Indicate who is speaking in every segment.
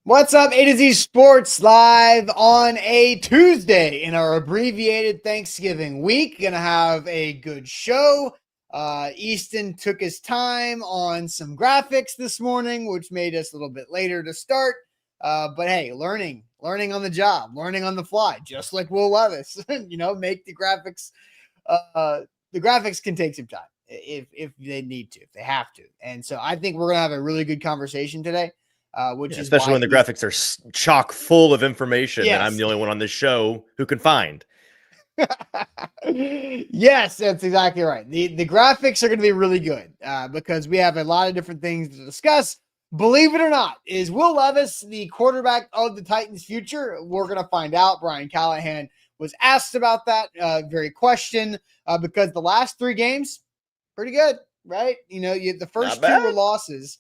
Speaker 1: What's up, A to Z Sports live on a Tuesday in our abbreviated Thanksgiving week. Gonna have a good show. Easton took his time on some graphics this morning, which made us a little bit later to start. But hey, learning on the job, learning on the fly, just like Will Levis. Make the graphics. The graphics can take some time if they need to, if they have to. And so I think we're gonna have a really good conversation today. Which is
Speaker 2: especially
Speaker 1: why
Speaker 2: when the graphics are chock full of information that I'm
Speaker 1: yes.
Speaker 2: the only one on this show who can find.
Speaker 1: Yes, that's exactly right. The graphics are going to be really good because we have a lot of different things to discuss. Believe it or not, is Will Levis the quarterback of the Titans' future? We're going to find out. Brian Callahan was asked about that very question because the last three games, pretty good, right? The first two were losses.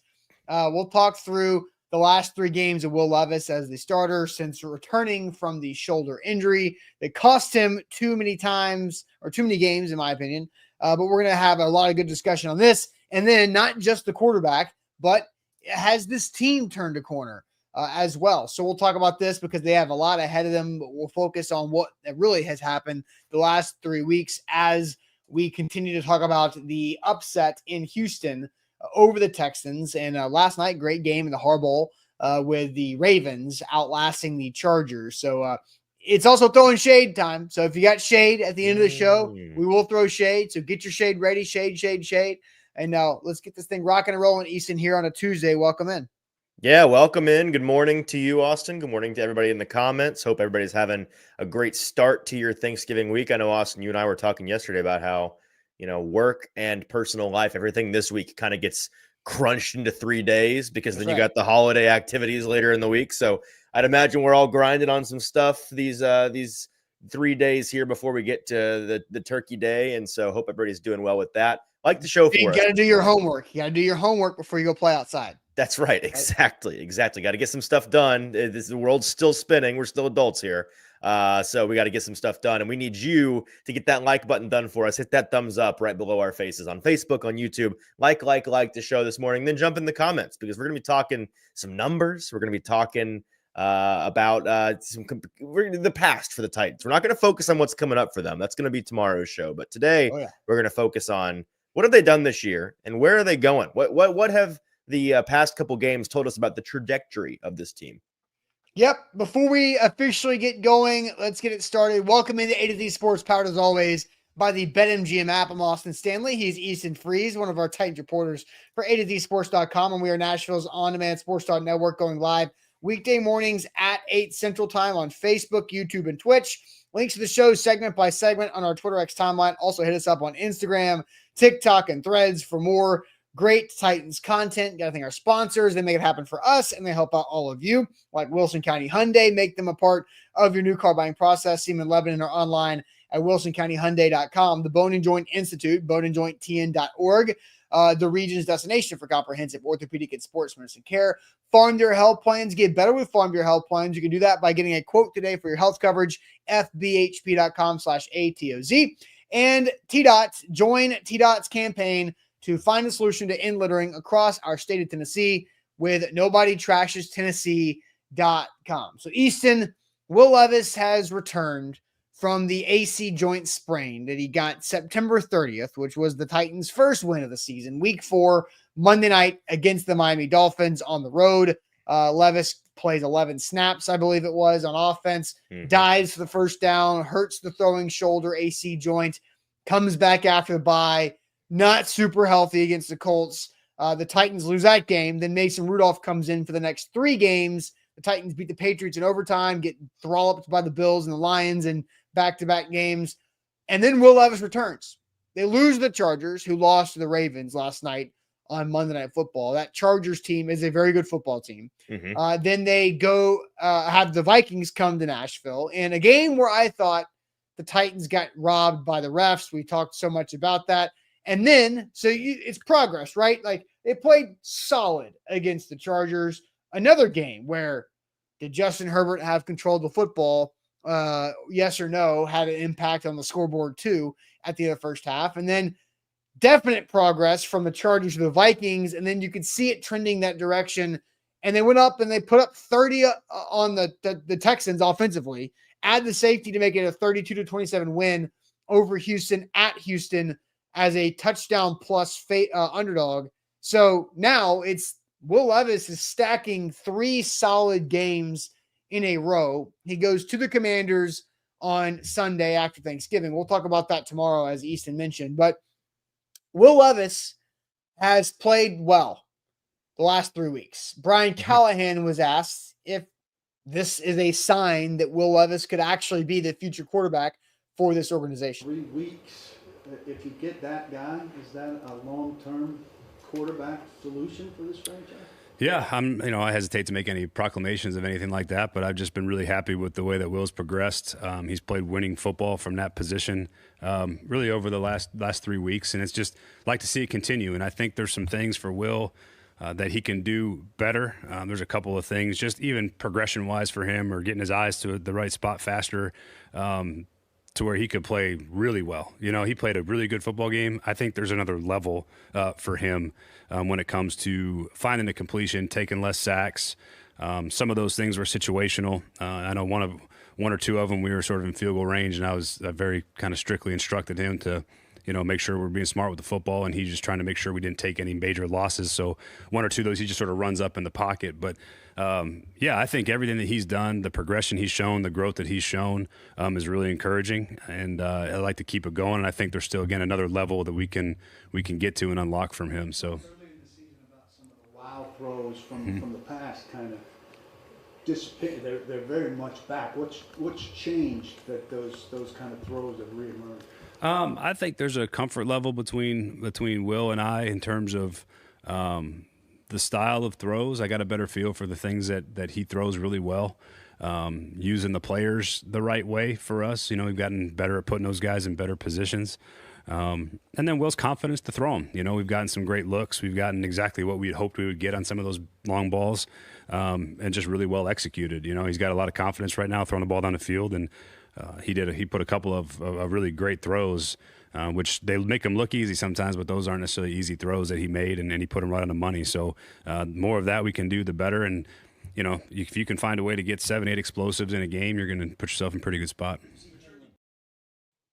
Speaker 1: We'll talk through the last three games of Will Levis as the starter since returning from the shoulder injury that cost him too many games, in my opinion. But we're going to have a lot of good discussion on this. And then not just the quarterback, but has this team turned a corner as well? So we'll talk about this because they have a lot ahead of them, but we'll focus on what really has happened the last 3 weeks as we continue to talk about the upset in Houston over the Texans. And last night, great game in the Harbaugh with the Ravens outlasting the Chargers. So it's also throwing shade time. So if you got shade at the end of the show, we will throw shade. So get your shade ready. Shade. And now let's get this thing rocking and rolling. Easton here on a Tuesday. Welcome in.
Speaker 2: Yeah, welcome in. Good morning to you, Austin. Good morning to everybody in the comments. Hope everybody's having a great start to your Thanksgiving week. I know, Austin, you and I were talking yesterday about how, work and personal life, everything this week kind of gets crunched into 3 days because then you got the holiday activities later in the week. So I'd imagine we're all grinding on some stuff these 3 days here before we get to the turkey day. And so hope everybody's doing well with that. Like the show for us.
Speaker 1: You got to do your homework. You got to do your homework before you go play outside.
Speaker 2: That's right. Exactly. Got to get some stuff done. The world's still spinning. We're still adults here. So we got to get some stuff done. And we need you to get that like button done for us. Hit that thumbs up right below our faces on Facebook, on YouTube. Like the show this morning. Then jump in the comments because we're going to be talking some numbers. We're going to be talking about the past for the Titans. We're not going to focus on what's coming up for them. That's going to be tomorrow's show. But today we're going to focus on what have they done this year and where are they going? What have the past couple games told us about the trajectory of this team?
Speaker 1: Yep. Before we officially get going, let's get it started. Welcome into A to Z Sports, powered as always by the BetMGM app. I'm Austin Stanley. He's Easton Freeze, one of our Titans reporters for A to Z Sports.com, and we are Nashville's on-demand sports talk network, going live weekday mornings at 8 Central Time on Facebook, YouTube, and Twitch. Links to the show segment by segment on our Twitter X timeline. Also hit us up on Instagram, TikTok, and Threads for more great Titans content. Got to thank our sponsors. They make it happen for us, and they help out all of you, like Wilson County Hyundai. Make them a part of your new car buying process. See them in Lebanon or online at wilsoncountyhyundai.com. The Bone and Joint Institute, boneandjointtn.org, the region's destination for comprehensive orthopedic and sports medicine care. Farm Bureau Health Plans. Get better with Farm Bureau Health Plans. You can do that by getting a quote today for your health coverage, fbhp.com/ATOZ. And T-Dots, join T-Dots campaign to find a solution to end littering across our state of Tennessee with NobodyTrashesTennessee.com. So Easton, Will Levis has returned from the AC joint sprain that he got September 30th, which was the Titans' first win of the season, week 4, Monday night against the Miami Dolphins on the road. Levis plays 11 snaps, I believe it was, on offense, dives for the first down, hurts the throwing shoulder, AC joint, comes back after the bye, not super healthy against the Colts. The Titans lose that game. Then Mason Rudolph comes in for the next 3 games. The Titans beat the Patriots in overtime, get throlloped by the Bills and the Lions in back-to-back games. And then Will Levis returns. They lose the Chargers, who lost to the Ravens last night on Monday Night Football. That Chargers team is a very good football team. Then they go have the Vikings come to Nashville in a game where I thought the Titans got robbed by the refs. We talked so much about that. And then, it's progress, right? Like, they played solid against the Chargers. Another game where did Justin Herbert have control of the football? Yes or no, had an impact on the scoreboard too at the end of the first half. And then definite progress from the Chargers to the Vikings. And then you could see it trending that direction And they went up and they put up 30 on the Texans offensively, add the safety to make it a 32-27 win over Houston at Houston as a touchdown plus underdog. So now it's Will Levis is stacking 3 solid games in a row. He goes to the Commanders on Sunday after Thanksgiving. We'll talk about that tomorrow, as Easton mentioned. But Will Levis has played well the last 3 weeks. Brian Callahan was asked if this is a sign that Will Levis could actually be the future quarterback for this organization.
Speaker 3: 3 weeks, if you get that guy, is that a long-term quarterback solution for this franchise?
Speaker 4: Yeah, I hesitate to make any proclamations of anything like that, but I've just been really happy with the way that Will's progressed. He's played winning football from that position really over the last 3 weeks, and it's just like to see it continue. And I think there's some things for Will that he can do better. There's a couple of things, just even progression-wise for him, or getting his eyes to the right spot faster, to where he could play really well. He played a really good football game. I think there's another level for him when it comes to finding the completion, taking less sacks. Some of those things were situational. I know one or two of them we were sort of in field goal range, and I was very kind of strictly instructed him to make sure we're being smart with the football, and he's just trying to make sure we didn't take any major losses. So one or two of those, he just sort of runs up in the pocket. But I think everything that he's done, the progression he's shown, the growth that he's shown is really encouraging, and I like to keep it going. And I think there's still, again, another level that we can get to and unlock from him. So
Speaker 3: early in the season, about some of the wild throws from the past kind of disappeared. They're very much back. What's changed that those kind of throws have reemerged?
Speaker 4: I think there's a comfort level between Will and I in terms of the style of throws. I got a better feel for the things that he throws really well, using the players the right way for us. We've gotten better at putting those guys in better positions. And then Will's confidence to throw them. We've gotten some great looks. We've gotten exactly what we had hoped we would get on some of those long balls, and just really well executed. He's got a lot of confidence right now throwing the ball down the field, and he put a couple of really great throws, which they make him look easy sometimes, but those aren't necessarily easy throws that he made, and he put them right on the money. So more of that we can do, the better. And if you can find a way to get 7-8 explosives in a game, you're going to put yourself in a pretty good spot.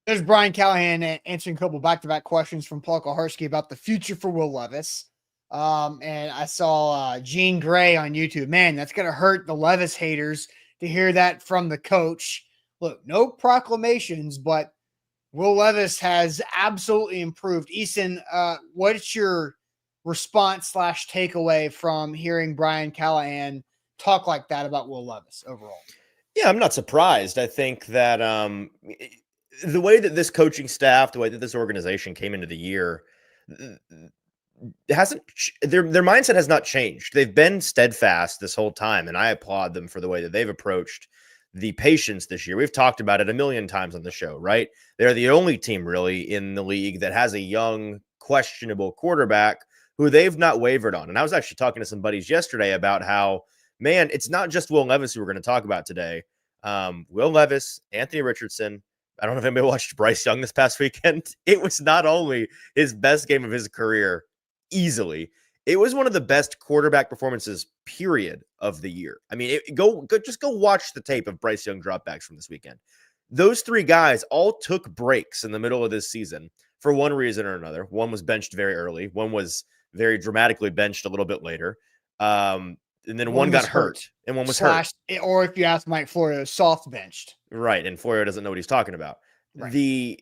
Speaker 1: There's Brian Callahan answering a couple back-to-back questions from Paul Koharski about the future for Will Levis. And I saw Gene Gray on YouTube. Man, that's going to hurt the Levis haters to hear that from the coach. Look, no proclamations, but Will Levis has absolutely improved. Easton, what's your response / takeaway from hearing Brian Callahan talk like that about Will Levis overall?
Speaker 2: Yeah, I'm not surprised. I think that the way that this coaching staff, the way that this organization came into the year, their mindset has not changed. They've been steadfast this whole time, and I applaud them for the way that they've approached the patience this year. We've talked about it a million times on the show, right? They're the only team really in the league that has a young, questionable quarterback who they've not wavered on. And I was actually talking to some buddies yesterday about how, man, it's not just Will Levis who we're going to talk about today. Will Levis, Anthony Richardson. I don't know if anybody watched Bryce Young this past weekend. It was not only his best game of his career, easily, it was one of the best quarterback performances, period, of the year. I mean, just go watch the tape of Bryce Young dropbacks from this weekend. Those three guys all took breaks in the middle of this season for one reason or another. One was benched very early. One was very dramatically benched a little bit later. And then one got hurt, and one was hurt.
Speaker 1: Or if you ask Mike Florio, soft benched.
Speaker 2: Right, and Florio doesn't know what he's talking about.
Speaker 1: Right.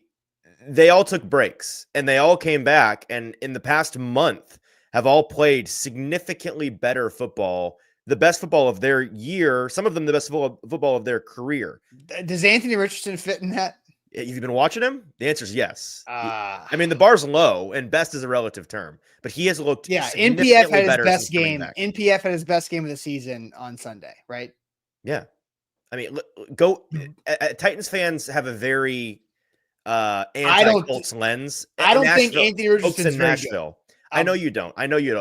Speaker 2: They all took breaks, and they all came back, and in the past month have all played significantly better football, the best football of their year, some of them the best football of their career.
Speaker 1: Does Anthony Richardson fit in that?
Speaker 2: Have you been watching him? The answer is yes.
Speaker 1: I
Speaker 2: mean, the bar's low, and best is a relative term, but he has looked
Speaker 1: NPF had his
Speaker 2: better
Speaker 1: best game. NPF had his best game of the season on Sunday, right?
Speaker 2: Yeah. I mean, Titans fans have a very anti-Colts lens.
Speaker 1: I don't think Anthony Richardson's
Speaker 2: in Nashville. I know you don't.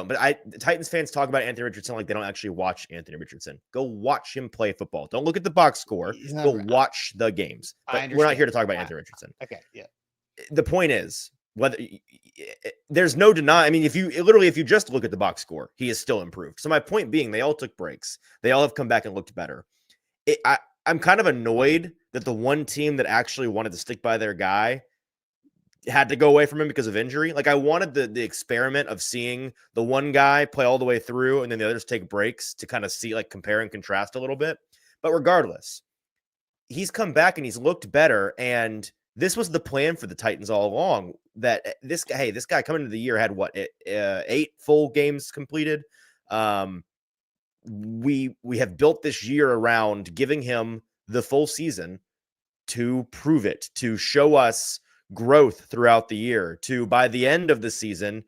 Speaker 2: But Titans fans talk about Anthony Richardson like they don't actually watch Anthony Richardson. Go watch him play football. Don't look at the box score. Go watch the games. But we're not here to talk about Anthony Richardson.
Speaker 1: Okay, yeah.
Speaker 2: The point is, whether there's no deny. I mean, if you just look at the box score, he is still improved. So my point being, they all took breaks. They all have come back and looked better. I'm kind of annoyed that the one team that actually wanted to stick by their guy had to go away from him because of injury. Like, I wanted the experiment of seeing the one guy play all the way through and then the others take breaks to kind of see, like, compare and contrast a little bit. But regardless, he's come back and he's looked better. And this was the plan for the Titans all along, that this guy coming into the year had 8 full games completed. We have built this year around giving him the full season to prove it, to show us growth throughout the year, to, by the end of the season,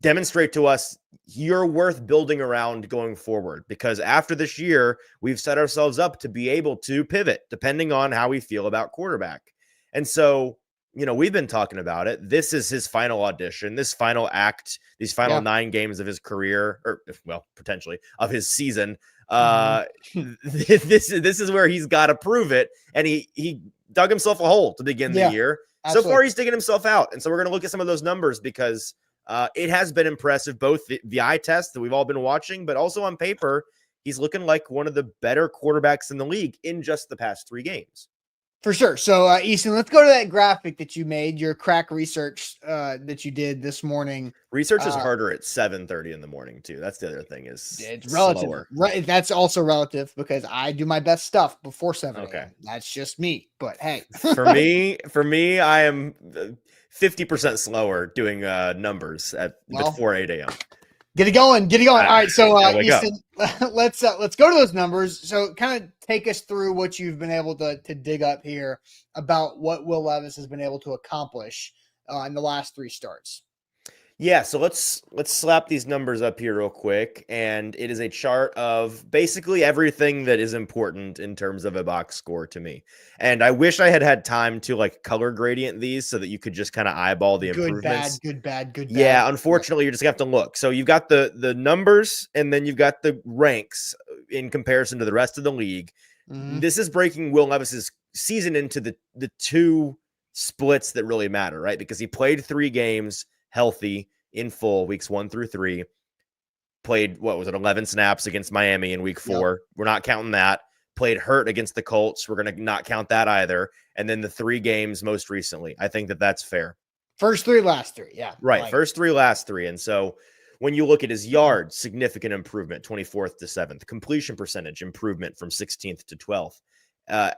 Speaker 2: demonstrate to us you're worth building around going forward. Because after this year, we've set ourselves up to be able to pivot depending on how we feel about quarterback. And so, we've been talking about it. This is his final audition, this final act, these final 9 games of his career, or, well, potentially of his season. This is where he's got to prove it. And he dug himself a hole to begin the year. Absolutely. So far, he's digging himself out. And so we're going to look at some of those numbers because it has been impressive, both the eye test that we've all been watching, but also on paper, he's looking like one of the better quarterbacks in the league in just the past 3 games.
Speaker 1: For sure. So, Easton, let's go to that graphic that you made, your crack research that you did this morning.
Speaker 2: Research is harder at 7:30 in the morning, too. That's the other thing, is
Speaker 1: it's relative. Right. That's also relative because I do my best stuff before 7.
Speaker 2: Okay.
Speaker 1: That's just me. But hey.
Speaker 2: For me, I am 50% slower doing numbers before 8 a.m.
Speaker 1: Get it going. All right. So, Easton, let's go to those numbers. So kind of take us through what you've been able to dig up here about what Will Levis has been able to accomplish in the last 3 starts.
Speaker 2: Yeah, so let's slap these numbers up here real quick. And it is a chart of basically everything that is important in terms of a box score to me. And I wish I had time to, like, color gradient these so that you could just kind of eyeball the improvements.
Speaker 1: Good, bad.
Speaker 2: Yeah, unfortunately, you're just gonna have to look. So you've got the numbers, and then you've got the ranks in comparison to the rest of the league. Mm-hmm. This is breaking Will Levis's season into the 2 splits that really matter, right? Because he played 3 games healthy in full, weeks 1 through 3, played 11 snaps against Miami in week 4. Yep. We're not counting that. Played hurt against the Colts. We're going to not count that either. And then the 3 games most recently. I think that's fair.
Speaker 1: First 3, last 3. Yeah.
Speaker 2: Right. First 3, last 3. And so when you look at his yards, significant improvement, 24th to 7th. Completion percentage, improvement from 16th to 12th.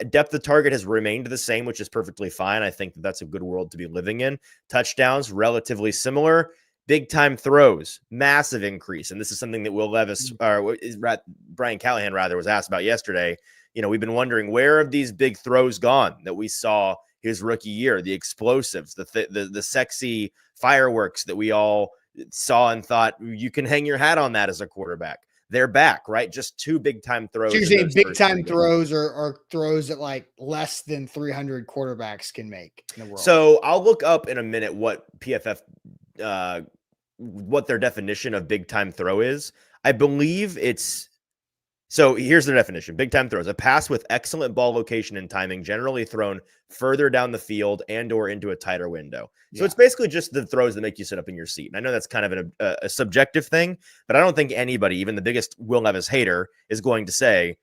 Speaker 2: Depth of target has remained the same, which is perfectly fine. I think that's a good world to be living in. Touchdowns, relatively similar. Big time throws, massive increase. And this is something that Will Levis, or Brian Callahan rather, was asked about yesterday. We've been wondering, where have these big throws gone that we saw his rookie year? The explosives, the sexy fireworks that we all saw and thought you can hang your hat on that as a quarterback. They're back, right? Just 2 big time throws.
Speaker 1: So you're saying big time throws are throws that, like, less than 300 quarterbacks can make in the world.
Speaker 2: So I'll look up in a minute what PFF, what their definition of big time throw is. I believe so here's the definition. Big time throws: a pass with excellent ball location and timing, generally thrown further down the field and or into a tighter window. So it's basically just the throws that make you sit up in your seat. And I know that's kind of a subjective thing, but I don't think anybody, even the biggest Will Levis hater, is going to say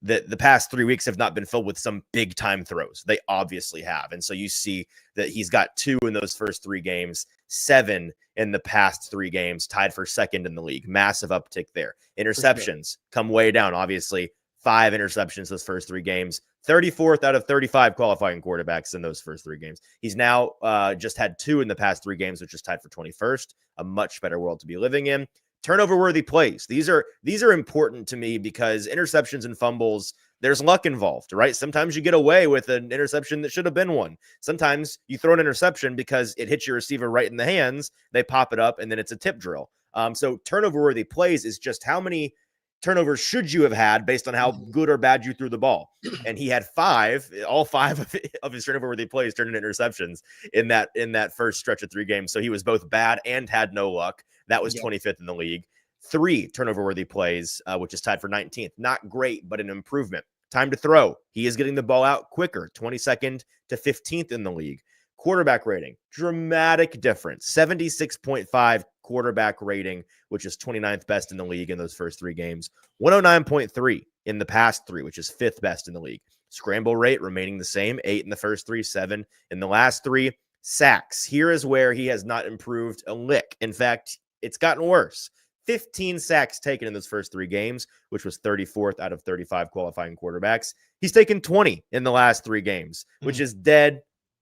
Speaker 2: that the past 3 weeks have not been filled with some big time throws. They obviously have. And so you see that he's got 2 in those first 3 games, 7 in the past 3 games, tied for second in the league. Massive uptick there. Interceptions come way down. Obviously, 5 interceptions those first 3 games, 34th out of 35 qualifying quarterbacks in those first 3 games. He's now just had 2 in the past 3 games, which is tied for 21st, a much better world to be living in. Turnover worthy plays. These are important to me because interceptions and fumbles, there's luck involved, right? Sometimes you get away with an interception that should have been one. Sometimes you throw an interception because it hits your receiver right in the hands. They pop it up and then it's a tip drill. So turnover worthy plays is just how many turnovers should you have had based on how good or bad you threw the ball. And he had 5, all 5 of his turnover worthy plays turned into interceptions in that first stretch of 3 games. So he was both bad and had no luck. That was 25th in the league. 3 turnover-worthy plays, which is tied for 19th. Not great, but an improvement. Time to throw. He is getting the ball out quicker, 22nd to 15th in the league. Quarterback rating, dramatic difference. 76.5 quarterback rating, which is 29th best in the league in those first 3 games. 109.3 in the past 3, which is 5th best in the league. Scramble rate remaining the same, 8 in the first 3, 7 in the last 3. Sacks, here is where he has not improved a lick. In fact, it's gotten worse. 15 sacks taken in those first 3 games, which was 34th out of 35 qualifying quarterbacks. He's taken 20 in the last 3 games, which is dead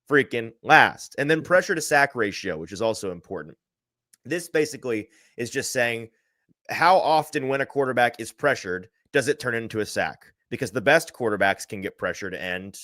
Speaker 2: freaking last. And then pressure to sack ratio, which is also important. This basically is just saying how often when a quarterback is pressured, does it turn into a sack? Because the best quarterbacks can get pressured and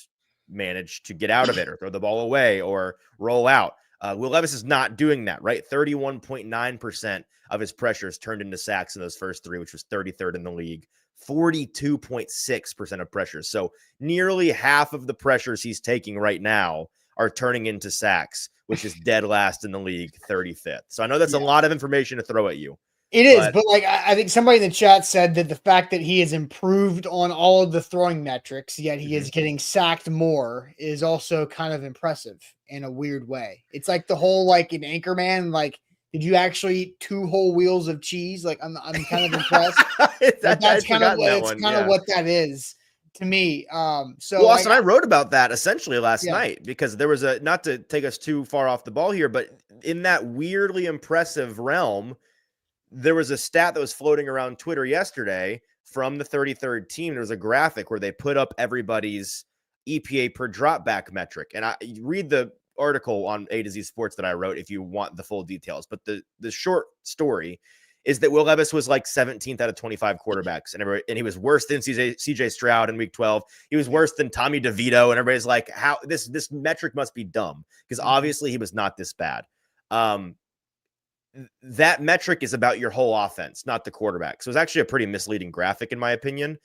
Speaker 2: manage to get out of it or throw the ball away or roll out. Will Levis is not doing that, right? 31.9% of his pressures turned into sacks in those first 3, which was 33rd in the league. 42.6% of pressures. So nearly half of the pressures he's taking right now are turning into sacks, which is dead last in the league, 35th. So I know that's a lot of information to throw at you.
Speaker 1: It is, but like I think somebody in the chat said that the fact that he has improved on all of the throwing metrics, yet he is getting sacked more, is also kind of impressive in a weird way. It's like the whole like in Anchorman, like, did you actually eat 2 whole wheels of cheese? Like I'm kind of impressed. That's kind of what that is to me. So
Speaker 2: well, Austin, I wrote about that essentially last night because there was not to take us too far off the ball here, but in that weirdly impressive realm, there was a stat that was floating around Twitter yesterday from the 33rd team. There was a graphic where they put up everybody's EPA per dropback metric. And I read the article on A to Z Sports that I wrote if you want the full details. But the short story is that Will Levis was like 17th out of 25 quarterbacks. And he was worse than CJ Stroud in week 12. He was worse than Tommy DeVito. And everybody's like, how this metric must be dumb because obviously he was not this bad. That metric is about your whole offense, not the quarterback. So it's actually a pretty misleading graphic, in my opinion.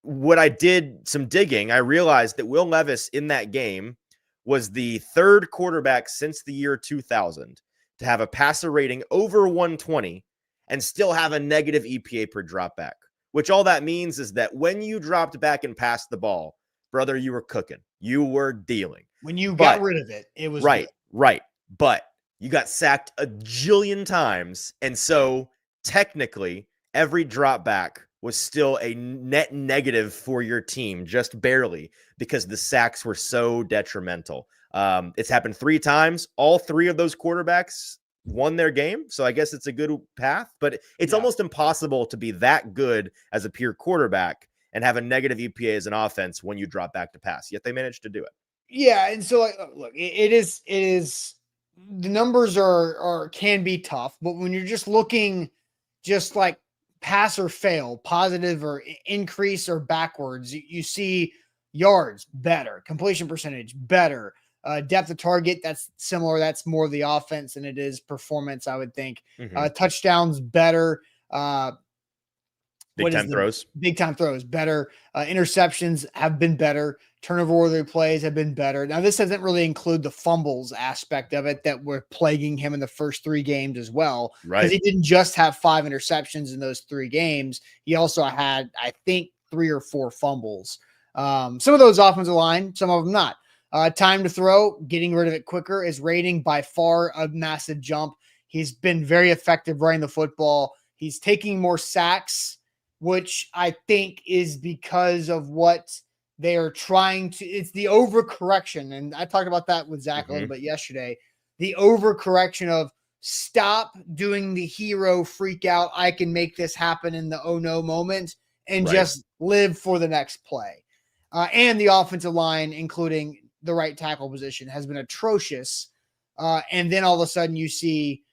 Speaker 2: What I did some digging, I realized that Will Levis in that game was the 3rd quarterback since the year 2000 to have a passer rating over 120 and still have a negative EPA per dropback, which all that means is that when you dropped back and passed the ball, brother, you were cooking. You were dealing.
Speaker 1: When you got rid of it, it was
Speaker 2: right,
Speaker 1: good.
Speaker 2: right. But you got sacked a jillion times. And so technically every drop back was still a net negative for your team, just barely, because the sacks were so detrimental. It's happened 3 times. All 3 of those quarterbacks won their game. So I guess it's a good path, but it's almost impossible to be that good as a pure quarterback and have a negative EPA as an offense when you drop back to pass. Yet they managed to do it.
Speaker 1: Yeah. And so like, look, it is the numbers can be tough, but when you're just looking just like pass or fail, positive or increase or backwards, you see yards better, completion percentage better, depth of target, that's similar. That's more the offense than it is performance, I would think. Touchdowns better. Big time throws better. Interceptions have been better. Turnover worthy plays have been better. Now, this doesn't really include the fumbles aspect of it that were plaguing him in the first 3 games as well.
Speaker 2: Right.
Speaker 1: Because he didn't just have 5 interceptions in those 3 games. He also had, I think, 3 or 4 fumbles. Some of those offensive line, some of them not. Time to throw, getting rid of it quicker, is rating by far a massive jump. He's been very effective running the football. He's taking more sacks, which I think is because of what they are trying to, it's the overcorrection. And I talked about that with Zach a little bit yesterday. The overcorrection of stop doing the hero freak out. I can make this happen in the oh no moment and just live for the next play. And the offensive line, including the right tackle position, has been atrocious. And then all of a sudden you see,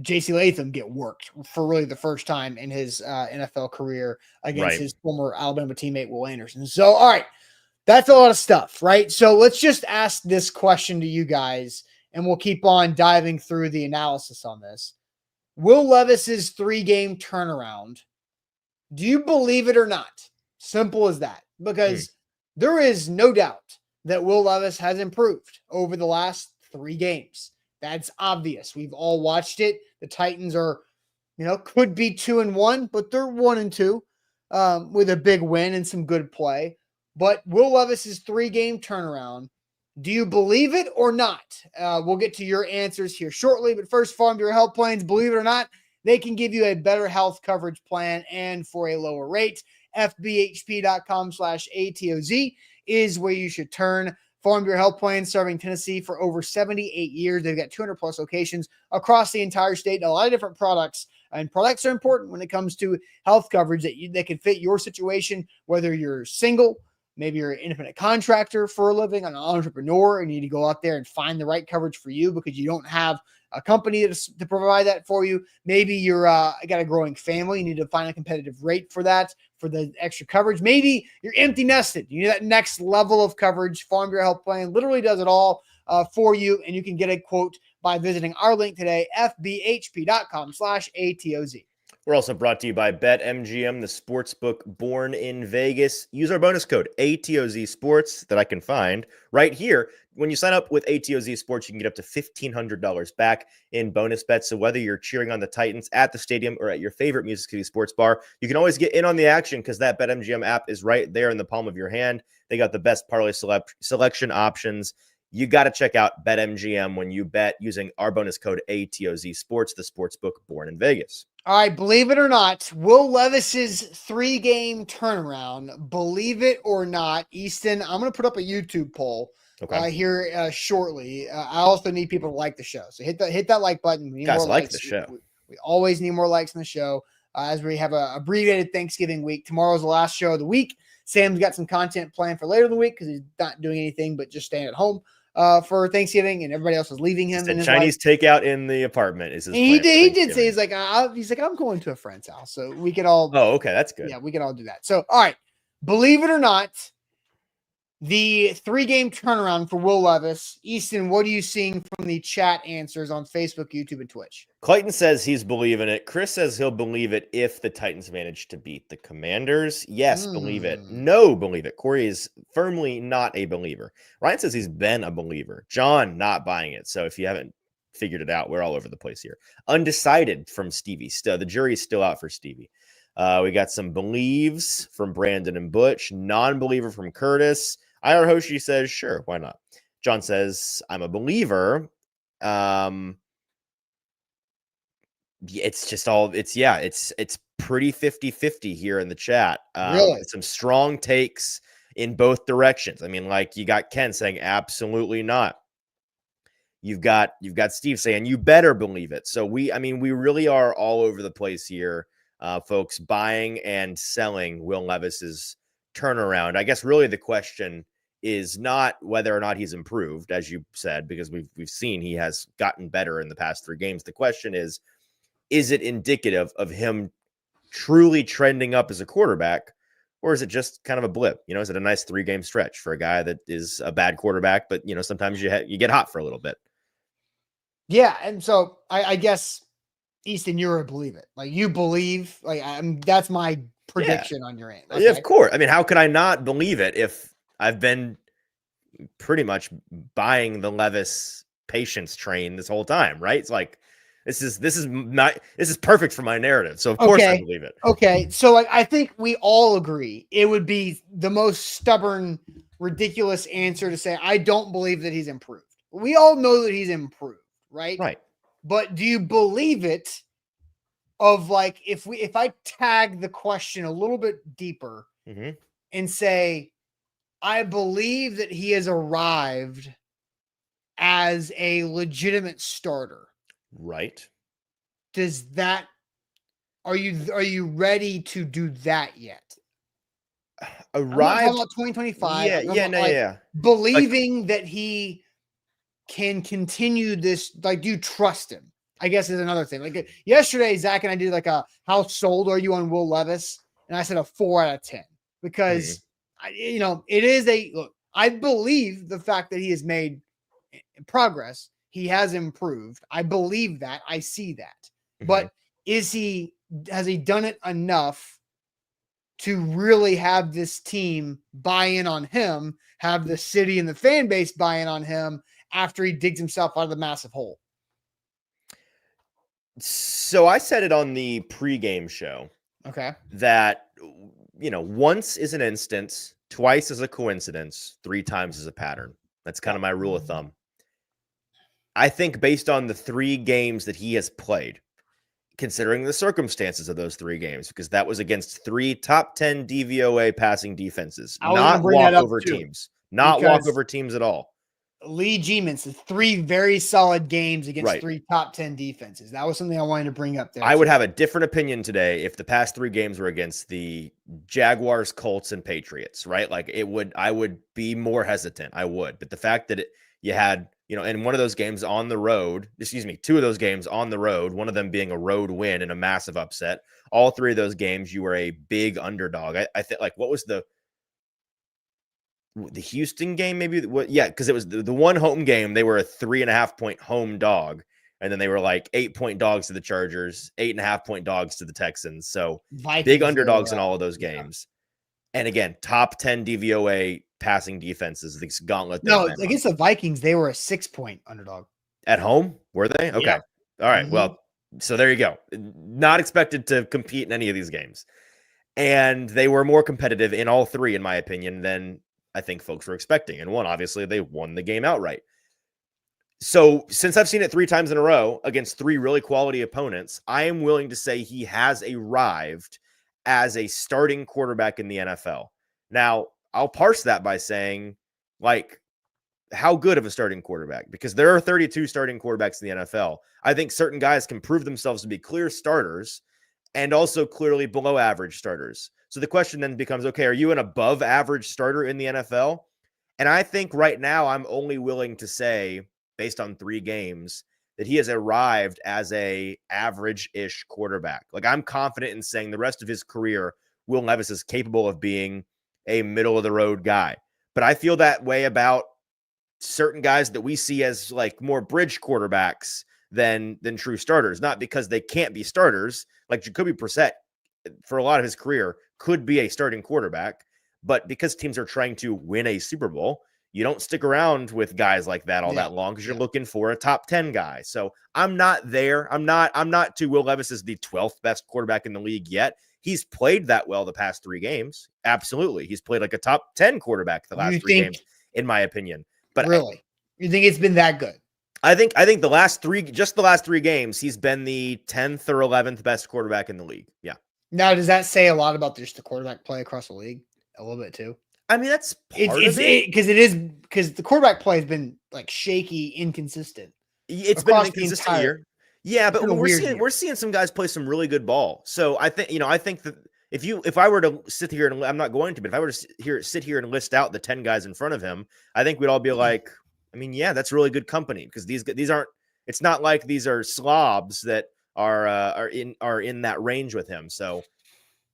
Speaker 1: J.C. Latham get worked for really the first time in his NFL career against his former Alabama teammate, Will Anderson. So, all right, that's a lot of stuff, right? So let's just ask this question to you guys, and we'll keep on diving through the analysis on this. Will Levis's 3-game turnaround, do you believe it or not? Simple as that. Because there is no doubt that Will Levis has improved over the last 3 games. That's obvious. We've all watched it. The Titans are, could be 2-1, but they're 1-2 with a big win and some good play. But Will Levis's 3-game turnaround, do you believe it or not? We'll get to your answers here shortly. But first, Farm Bureau Health Plans, believe it or not, they can give you a better health coverage plan and for a lower rate. FBHP.com/ATOZ is where you should turn. Farm Bureau Health Plans serving Tennessee for over 78 years. They've got 200 plus locations across the entire state, and a lot of different products. And products are important when it comes to health coverage that can fit your situation, whether you're single, maybe you're an independent contractor for a living, an entrepreneur, and you need to go out there and find the right coverage for you because you don't have a company to provide that for you. Maybe you're got a growing family. You need to find a competitive rate for that, for the extra coverage. Maybe you're empty nested. You need that next level of coverage. Farm Bureau Health Plan literally does it all for you. And you can get a quote by visiting our link today, fbhp.com/ATOZ.
Speaker 2: We're also brought to you by BetMGM, the sportsbook born in Vegas. Use our bonus code ATOZ Sports that I can find right here. When you sign up with ATOZ Sports, you can get up to $1,500 back in bonus bets. So whether you're cheering on the Titans at the stadium or at your favorite Music City sports bar, you can always get in on the action because that BetMGM app is right there in the palm of your hand. They got the best parlay selection options. You got to check out BetMGM when you bet using our bonus code ATOZ Sports, the sportsbook born in Vegas.
Speaker 1: All right, believe it or not, Will Levis's 3-game turnaround, believe it or not, Easton, I'm going to put up a YouTube poll here shortly. I also need people to like the show. So hit that like button. We need
Speaker 2: Guys,
Speaker 1: more
Speaker 2: like
Speaker 1: likes.
Speaker 2: the show.
Speaker 1: We always need more likes in the show as we have a abbreviated Thanksgiving week. Tomorrow's the last show of the week. Sam's got some content planned for later in the week because he's not doing anything but just staying at home for Thanksgiving, and everybody else is leaving him.
Speaker 2: And Chinese takeout in the apartment is his plan.
Speaker 1: He did say he's like I'm going to a friend's house, so we can all.
Speaker 2: Oh, okay, that's good.
Speaker 1: Yeah, we can all do that. So, all right, believe it or not, the 3-game turnaround for Will Levis. Easton, what are you seeing from the chat answers on Facebook, YouTube, and Twitch?
Speaker 2: Clayton says he's believing it. Chris says he'll believe it if the Titans manage to beat the Commanders. Yes, believe it. No, believe it. Corey is firmly not a believer. Ryan says he's been a believer. John, not buying it. So if you haven't figured it out, we're all over the place here. Undecided from Stevie. Still, the jury's still out for Stevie. We got some believes from Brandon and Butch. Non-believer from Curtis. IR Hoshi says, sure, why not? John says, I'm a believer. It's just all it's pretty 50-50 here in the chat.
Speaker 1: Really?
Speaker 2: Some strong takes in both directions. I mean, like you got Ken saying absolutely not. You've got Steve saying you better believe it. So we really are all over the place here, folks, buying and selling Will Levis's turnaround. I guess really the question is not whether or not he's improved, as you said, because we've seen he has gotten better in the past 3 games. The question is it indicative of him truly trending up as a quarterback, or is it just kind of a blip? You know, is it a nice 3-game stretch for a guy that is a bad quarterback, but you know, sometimes you get hot for a little bit.
Speaker 1: Yeah, and so I guess Easton, you're a believe it. Like you believe, like that's my prediction on your end. Okay?
Speaker 2: Yeah, of course. I mean, how could I not believe it if I've been pretty much buying the Levis patience train this whole time, right? It's like this is perfect for my narrative. So of course I believe it.
Speaker 1: Okay. So like I think we all agree it would be the most stubborn, ridiculous answer to say I don't believe that he's improved. We all know that he's improved, right?
Speaker 2: Right.
Speaker 1: But do you believe it of like if I tag the question a little bit deeper and say I believe that he has arrived as a legitimate starter.
Speaker 2: Right.
Speaker 1: Are you ready to do that yet?
Speaker 2: Arrived
Speaker 1: about 2025.
Speaker 2: Yeah.
Speaker 1: Believing that he can continue this, like, do you trust him? I guess is another thing. Like yesterday, Zach and I did like a how sold are you on Will Levis? And I said a 4 out of 10 because it is look, I believe the fact that he has made progress. He has improved. I believe that. I see that. But has he done it enough to really have this team buy in on him, have the city and the fan base buy in on him after he digs himself out of the massive hole?
Speaker 2: So I said it on the pregame show.
Speaker 1: Okay.
Speaker 2: That, once is an instance, twice is a coincidence, 3 times is a pattern. That's kind of my rule of thumb. I think based on the 3 games that he has played, considering the circumstances of those 3 games, because that was against 3 top 10 DVOA passing defenses, not walkover teams, not walkover teams at all.
Speaker 1: Lee G-Mans, 3 very solid games against
Speaker 2: Right.
Speaker 1: 3 top 10 defenses. That was something I wanted to bring up there.
Speaker 2: I would have a different opinion today if the past 3 games were against the Jaguars, Colts, and Patriots, right? Like I would be more hesitant. I would. But the fact that you had, and one of those games on the road, 2 of those games on the road, one of them being a road win and a massive upset. All 3 of those games, you were a big underdog. I think, like, what was the Houston game? Maybe because it was the one home game. They were a 3.5-point home dog. And then they were like 8-point dogs to the Chargers, 8.5-point dogs to the Texans. So big underdogs in all of those games. And again, top 10 DVOA passing defenses. This gauntlet.
Speaker 1: No, against the Vikings, they were a 6-point underdog.
Speaker 2: At home? Were they? Okay.
Speaker 1: Yeah.
Speaker 2: All right. Well, so there you go. Not expected to compete in any of these games. And they were more competitive in all 3, in my opinion, than I think folks were expecting. And one, obviously, they won the game outright. So since I've seen it 3 times in a row against 3 really quality opponents, I am willing to say he has arrived as a starting quarterback in the NFL. Now, I'll parse that by saying, like, how good of a starting quarterback? Because there are 32 starting quarterbacks in the NFL. I think certain guys can prove themselves to be clear starters and also clearly below average starters. So the question then becomes, okay, are you an above average starter in the NFL? And I think right now I'm only willing to say, based on 3 games, that he has arrived as a average-ish quarterback. Like, I'm confident in saying the rest of his career, Will Levis is capable of being a middle-of-the-road guy. But I feel that way about certain guys that we see as, like, more bridge quarterbacks than true starters. Not because they can't be starters. Like, Jacoby Brissett, for a lot of his career, could be a starting quarterback. But because teams are trying to win a Super Bowl, you don't stick around with guys like that all that long because you're looking for a top 10 guy. So I'm not there. I'm not to Will Levis as the 12th best quarterback in the league yet. He's played that well the past 3 games. Absolutely. He's played like a top 10 quarterback the last 3 games, in my opinion. But
Speaker 1: really, you think it's been that good?
Speaker 2: I think the last 3 games, he's been the 10th or 11th best quarterback in the league. Yeah.
Speaker 1: Now, does that say a lot about just the quarterback play across the league? A little bit too.
Speaker 2: I mean, that's part of it.
Speaker 1: Because the quarterback play has been like shaky, inconsistent.
Speaker 2: It's been an inconsistent year. Yeah, but we're seeing some guys play some really good ball. So I think that if I were to sit here and I'm not going to, but if I were to sit here and list out the 10 guys in front of him, I think we'd all be like, I mean, yeah, that's really good company because these aren't. It's not like these are slobs that are in that range with him. So.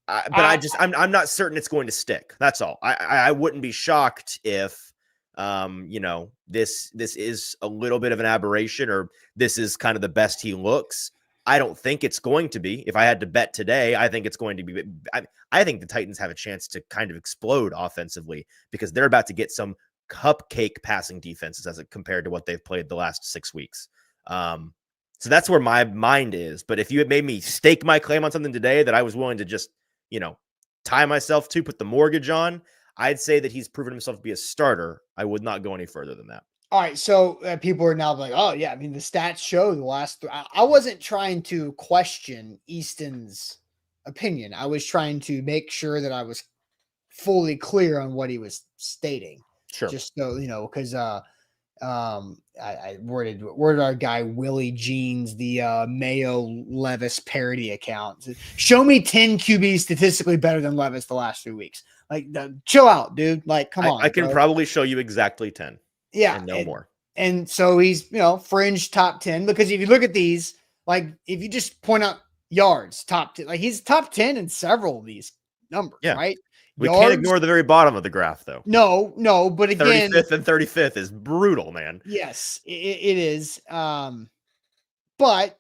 Speaker 2: I'm not certain it's going to stick. That's all. I wouldn't be shocked if, this is a little bit of an aberration or this is kind of the best he looks. I don't think it's going to be. If I had to bet today, I think it's going to be. I think the Titans have a chance to kind of explode offensively because they're about to get some cupcake passing defenses as compared to what they've played the last 6 weeks. So that's where my mind is. But if you had made me stake my claim on something today that I was willing to just tie myself to, put the mortgage on, I'd say that he's proven himself to be a starter. I would not go any further than that.
Speaker 1: All right. So people are now like, oh, yeah. I mean, the stats show the last I wasn't trying to question Easton's opinion. I was trying to make sure that I was fully clear on what he was stating.
Speaker 2: Sure.
Speaker 1: Just so, because where did our guy Willie Jeans, the Mayo Levis parody account, show me 10 QBs statistically better than Levis the last 2 weeks? Like, chill out, dude. Like, come on.
Speaker 2: I can probably show you exactly 10.
Speaker 1: Yeah,
Speaker 2: and no more.
Speaker 1: And so he's fringe top 10 because if you look at these, like if you just point out yards, top 10, like he's top 10 in several of these numbers, right?
Speaker 2: We can't ignore the very bottom of the graph, though.
Speaker 1: No, but again,
Speaker 2: 35th and 35th is brutal, man.
Speaker 1: Yes, it is. But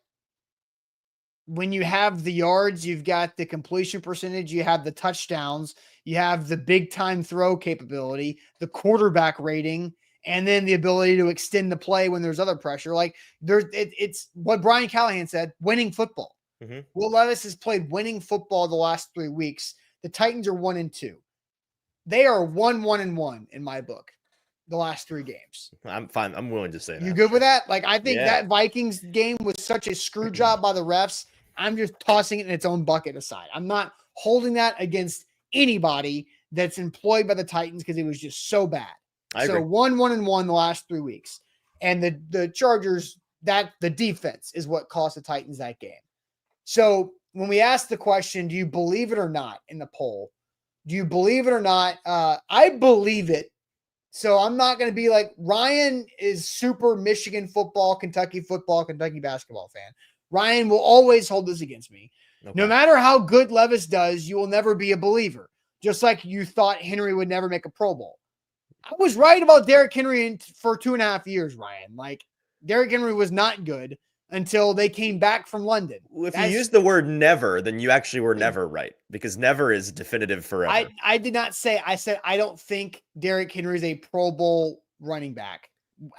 Speaker 1: when you have the yards, you've got the completion percentage, you have the touchdowns, you have the big time throw capability, the quarterback rating, and then the ability to extend the play when there's other pressure. Like it's what Brian Callahan said: winning football. Mm-hmm. Will Levis has played winning football the last 3 weeks. The Titans are 1-2. They are 1-1-1 in my book. The last 3 games.
Speaker 2: I'm fine. I'm willing to say that.
Speaker 1: You good with that? Like, I think
Speaker 2: Yeah.
Speaker 1: that Vikings game was such a screw job by the refs. I'm just tossing it in its own bucket aside. I'm not holding that against anybody that's employed by the Titans because it was just so bad.
Speaker 2: I
Speaker 1: So
Speaker 2: agree.
Speaker 1: 1-1-1 the last 3 weeks. And the Chargers, that the defense is what cost the Titans that game. So when we ask the question, do you believe it or not in the poll? Do you believe it or not? I believe it. So I'm not going to be like, Ryan is super Michigan football, Kentucky basketball fan. Ryan will always hold this against me.
Speaker 2: Okay.
Speaker 1: No matter how good Levis does, you will never be a believer. Just like you thought Henry would never make a Pro Bowl. I was right about Derrick Henry for 2.5 years, Ryan. Like, Derrick Henry was not good until they came back from London.
Speaker 2: Well, if you use the word never, then you actually were never right, because never is definitive forever.
Speaker 1: I did not say, I said, I don't think Derrick Henry is a Pro Bowl running back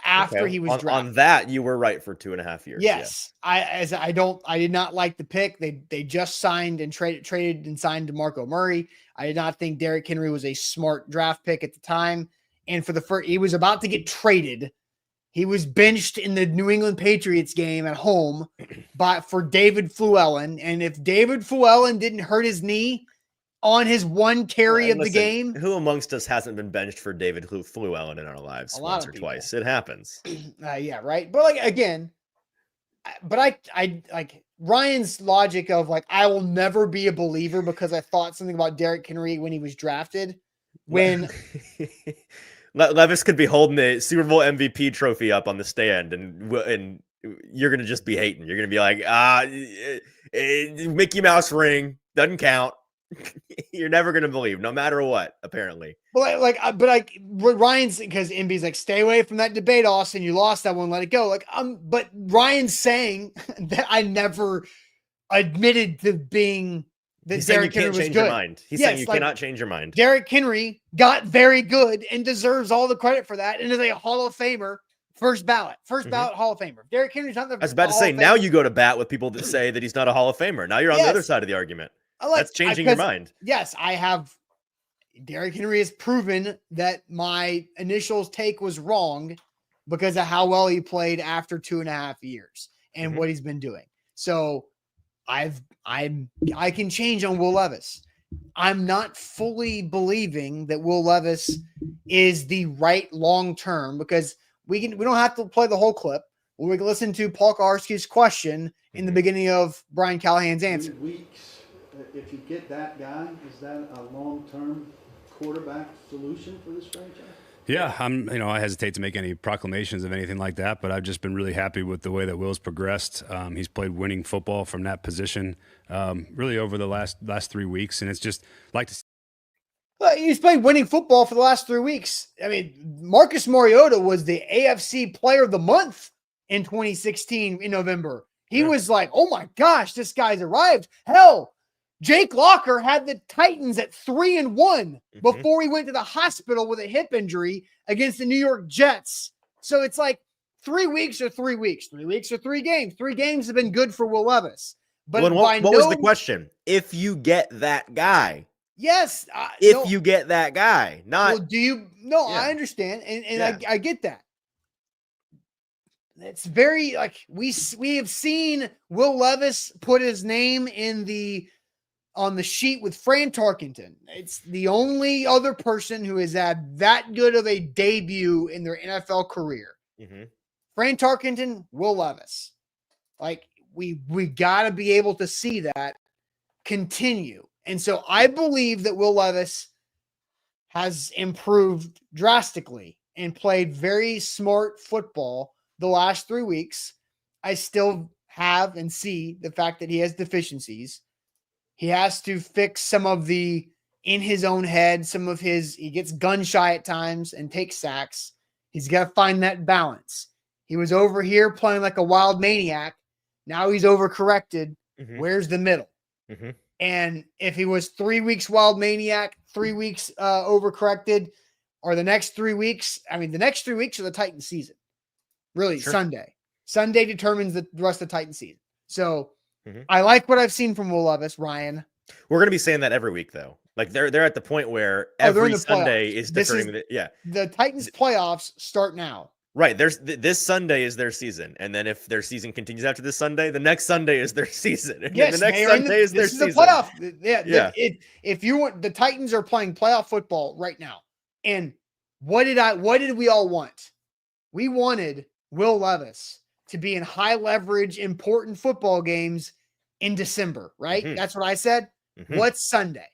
Speaker 1: after he was drafted.
Speaker 2: On that, you were right for 2.5 years.
Speaker 1: Yes. I did not like the pick. They just signed and traded and signed DeMarco Murray. I did not think Derrick Henry was a smart draft pick at the time. And for the first, he was about to get traded. He was benched in the New England Patriots game at home for David Fluellen. And if David Fluellen didn't hurt his knee on his one carry of the game.
Speaker 2: Who amongst us hasn't been benched for David Fluellen in our lives once or twice? It happens.
Speaker 1: Yeah, right. But like, again, but I like Ryan's logic of like, I will never be a believer because I thought something about Derrick Henry when he was drafted. When
Speaker 2: Levis could be holding the Super Bowl MVP trophy up on the stand, and you're gonna just be hating. You're gonna be like, Mickey Mouse ring doesn't count. You're never gonna believe, no matter what. Apparently,
Speaker 1: but Ryan's, because MB's like, stay away from that debate, Austin. You lost that one, let it go. Like, but Ryan's saying that I never admitted to being.
Speaker 2: He's saying you can't change your mind. He's saying you cannot change your mind.
Speaker 1: Derrick Henry got very good and deserves all the credit for that, and is a Hall of Famer, first ballot Hall of Famer. Derrick Henry's not the.
Speaker 2: I was about to say, now you go to bat with people that say that he's not a Hall of Famer. Now you're on the other side of the argument. That's changing your mind.
Speaker 1: Yes, I have. Derrick Henry has proven that my initial take was wrong because of how well he played after 2.5 years and what he's been doing. So I can change on Will Levis. I'm not fully believing that Will Levis is the right long term, because we don't have to play the whole clip. We can listen to Paul Kawarski's question in the beginning of Brian Callahan's answer.
Speaker 3: 3 weeks, if you get that guy, is that a long-term quarterback solution for this franchise?
Speaker 4: Yeah, I hesitate to make any proclamations of anything like that, but I've just been really happy with the way that Will's progressed. He's played winning football from that position, really over the last 3 weeks, and it's just like to see.
Speaker 1: He's played winning football for the last 3 weeks. I mean, Marcus Mariota was the AFC Player of the Month in 2016 in November. He was like, oh my gosh, this guy's arrived. Hell, Jake Locker had the Titans at 3-1 before he went to the hospital with a hip injury against the New York Jets. So it's like 3 weeks or 3 weeks. 3 weeks or 3 games. 3 games have been good for Will Levis. But
Speaker 2: what was the question? If you get that guy.
Speaker 1: Yes.
Speaker 2: You get that guy. Not.
Speaker 1: Well, do you? No, yeah. I understand. And I get that. It's very like we have seen Will Levis put his name on the sheet with Fran Tarkenton. It's the only other person who has had that good of a debut in their NFL career. Fran Tarkenton, Will Levis. Like, we got to be able to see that continue. And so I believe that Will Levis has improved drastically and played very smart football the last 3 weeks. I still have and see the fact that he has deficiencies. He has to fix some of the in his own head, he gets gun shy at times and takes sacks. He's got to find that balance. He was over here playing like a wild maniac. Now he's overcorrected. Where's the middle? And if he was 3 weeks wild maniac, 3 weeks overcorrected, or the next 3 weeks, the next 3 weeks are the Titans season. Really, sure. Sunday determines the rest of the Titans season. So I like what I've seen from Will Levis, Ryan.
Speaker 2: We're going to be saying that every week, though. Like they're at the point where
Speaker 1: they're in
Speaker 2: every
Speaker 1: the
Speaker 2: Sunday
Speaker 1: playoffs.
Speaker 2: is
Speaker 1: This is
Speaker 2: determining. Yeah,
Speaker 1: the Titans playoffs start now.
Speaker 2: right. There's this Sunday is their season, and then if their season continues after this Sunday, the next Sunday is their season, and then the next Sunday is their
Speaker 1: this is the
Speaker 2: season.
Speaker 1: playoff. Yeah,
Speaker 2: Yeah.
Speaker 1: If you want, the Titans are playing playoff football right now. And what did we all want? We wanted Will Levis to be in high leverage, important football games in December, right?
Speaker 2: Mhm.
Speaker 1: That's what I said.
Speaker 2: Mhm.
Speaker 1: What's Sunday?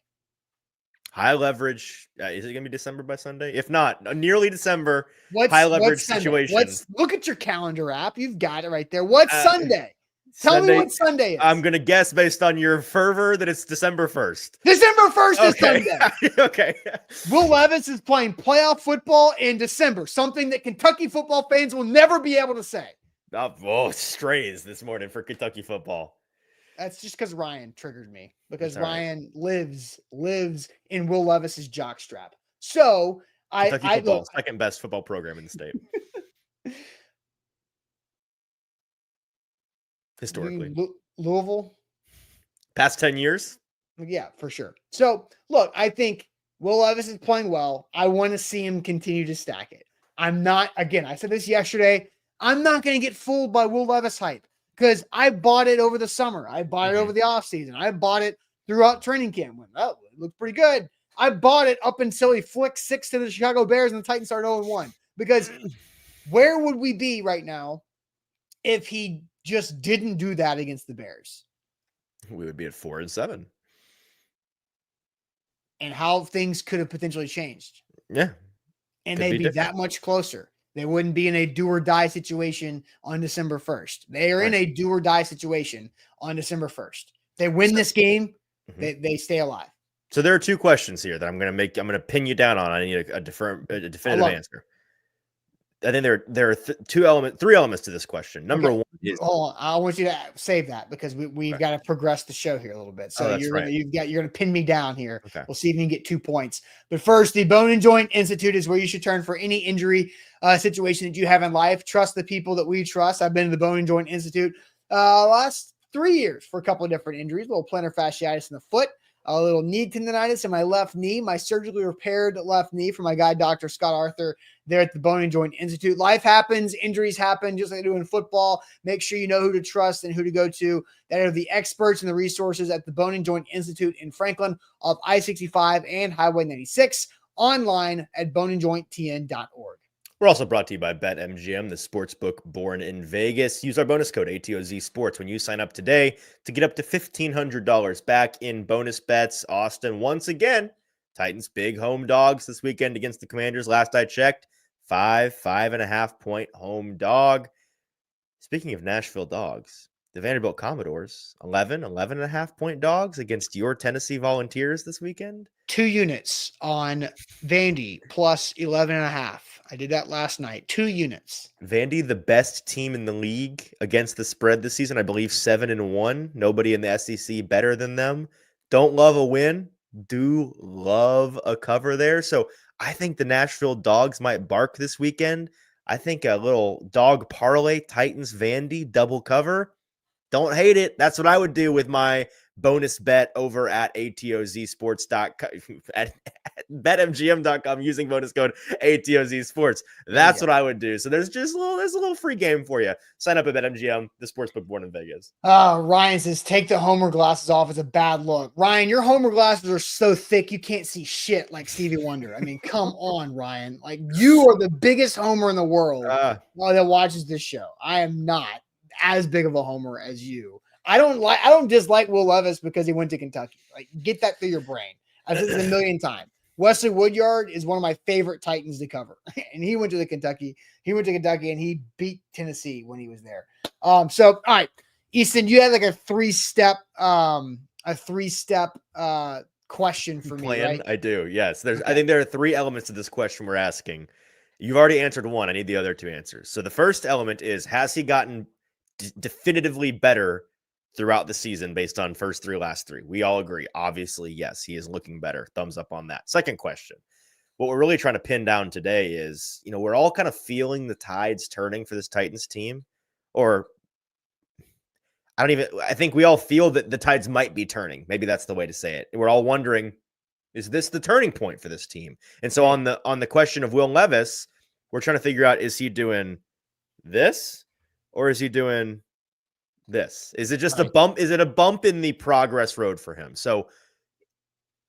Speaker 2: High leverage. Is it going to be December by Sunday? If not, nearly December.
Speaker 1: What's
Speaker 2: high leverage
Speaker 1: Sunday?
Speaker 2: situation.
Speaker 1: Look at your calendar app. You've got it right there. What's Sunday? Tell
Speaker 2: Sunday,
Speaker 1: me what Sunday is.
Speaker 2: I'm going to guess based on your fervor that it's December 1st.
Speaker 1: December 1st is Sunday.
Speaker 2: Okay.
Speaker 1: Will Levis is playing playoff football in December, something that Kentucky football fans will never be able to say.
Speaker 2: Oh, strays this morning for Kentucky football.
Speaker 1: That's just because Ryan triggered me, because
Speaker 2: That's all right.
Speaker 1: Ryan lives in Will Levis's jockstrap. So
Speaker 2: Kentucky
Speaker 1: I
Speaker 2: football,
Speaker 1: look,
Speaker 2: second best football program in the state. Historically.
Speaker 1: Louisville.
Speaker 2: Past 10 years?
Speaker 1: Yeah, for sure. So look, I think Will Levis is playing well. I want to see him continue to stack it. I'm not, again, I said this yesterday, I'm not going to get fooled by Will Levis hype because I bought it over the summer. I bought it over the offseason. I bought it throughout training camp. Went, oh, it looked pretty good. I bought it up until he flicked 6 to the Chicago Bears and the Titans started 0-1. Because where would we be right now if he just didn't do that against the Bears?
Speaker 2: We would be at 4-7.
Speaker 1: And how things could have potentially changed.
Speaker 2: Yeah.
Speaker 1: And
Speaker 2: Could
Speaker 1: they'd
Speaker 2: be
Speaker 1: be
Speaker 2: different.
Speaker 1: that much closer. They wouldn't be in a do or die situation on December 1st. They are in a do or die situation on December 1st. They win this game, they stay alive.
Speaker 2: So there are two questions here that I'm going to pin you down on. I need a definitive answer. I think there are three elements to this question. Number one is,
Speaker 1: hold on. I want you to save that because we've got to progress the show here a little bit. So you're gonna pin me down here.
Speaker 2: Okay.
Speaker 1: We'll see if you can get 2 points. But first, the Bone and Joint Institute is where you should turn for any injury situation that you have in life. Trust the people that we trust. I've been to the Bone and Joint Institute last 3 years for a couple of different injuries. A little plantar fasciitis in the foot, a little knee tendonitis in my left knee, my surgically repaired left knee from my guy, Dr. Scott Arthur, there at the Bone and Joint Institute. Life happens, injuries happen, just like they do in football. Make sure you know who to trust and who to go to. That are the experts and the resources at the Bone and Joint Institute in Franklin off I-65 and Highway 96, online at boneandjointtn.org.
Speaker 2: We're also brought to you by BetMGM, the sportsbook born in Vegas. Use our bonus code ATOZ Sports when you sign up today to get up to $1,500 back in bonus bets. Austin, once again, Titans big home dogs this weekend against the Commanders. Last I checked, 5.5 point home dog. Speaking of Nashville dogs, the Vanderbilt Commodores, 11.5 point dogs against your Tennessee Volunteers this weekend.
Speaker 1: 2 units on Vandy plus 11.5. I did that last night. 2 units.
Speaker 2: Vandy, the best team in the league against the spread this season. I believe 7-1. Nobody in the SEC better than them. Don't love a win. Do love a cover there. So I think the Nashville dogs might bark this weekend. I think a little dog parlay, Titans, Vandy, double cover. Don't hate it. That's what I would do with my bonus bet over at atozsports.com, at betmgm.com using bonus code ATOZsports. That's what I would do. So there's a little free game for you. Sign up at BetMGM, the sportsbook born in Vegas.
Speaker 1: Ryan says, take the Homer glasses off. It's a bad look. Ryan, your Homer glasses are so thick you can't see shit like Stevie Wonder. I mean, come on, Ryan. Like, you are the biggest Homer in the world that watches this show. I am not as big of a homer as you. I don't dislike Will Levis because he went to Kentucky. Like, get that through your brain. I've said this a million times. Wesley Woodyard is one of my favorite Titans to cover. And he went to Kentucky and he beat Tennessee when he was there. So all right, Easton, you had like a three-step question for me, right?
Speaker 2: I do. Yes. I think there are 3 elements to this question we're asking. You've already answered one. I need the other 2 answers. So the first element is, has he gotten definitively better throughout the season based on first 3, last 3? We all agree. Obviously, yes, he is looking better. Thumbs up on that. Second question. What we're really trying to pin down today is, we're all kind of feeling the tides turning for this Titans team. Or I think we all feel that the tides might be turning. Maybe that's the way to say it. We're all wondering, Is this the turning point for this team? And so on the question of Will Levis, we're trying to figure out, is he doing this or is he doing this? Is it just a bump? Is it a bump in the progress road for him? So,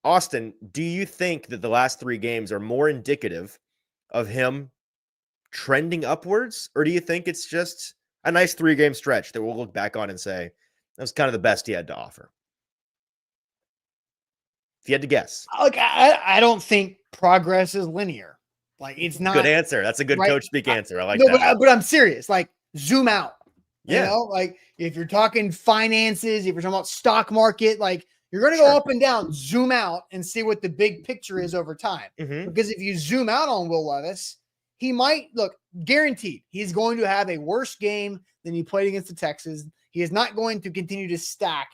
Speaker 2: Austin, do you think that the last 3 games are more indicative of him trending upwards, or do you think it's just a nice 3-game stretch that we'll look back on and say that was kind of the best he had to offer? If you had to guess.
Speaker 1: Look, I don't think progress is linear. Like, it's not.
Speaker 2: Good answer. That's a good coach speak answer. I like
Speaker 1: no,
Speaker 2: that.
Speaker 1: But I'm serious. Like, zoom out.
Speaker 2: Yeah.
Speaker 1: You know, like if you're talking finances, if you're talking about stock market, like you're going to go up and down, zoom out and see what the big picture is over time. Because if you zoom out on Will Levis, he might look guaranteed he's going to have a worse game than he played against the Texans. He is not going to continue to stack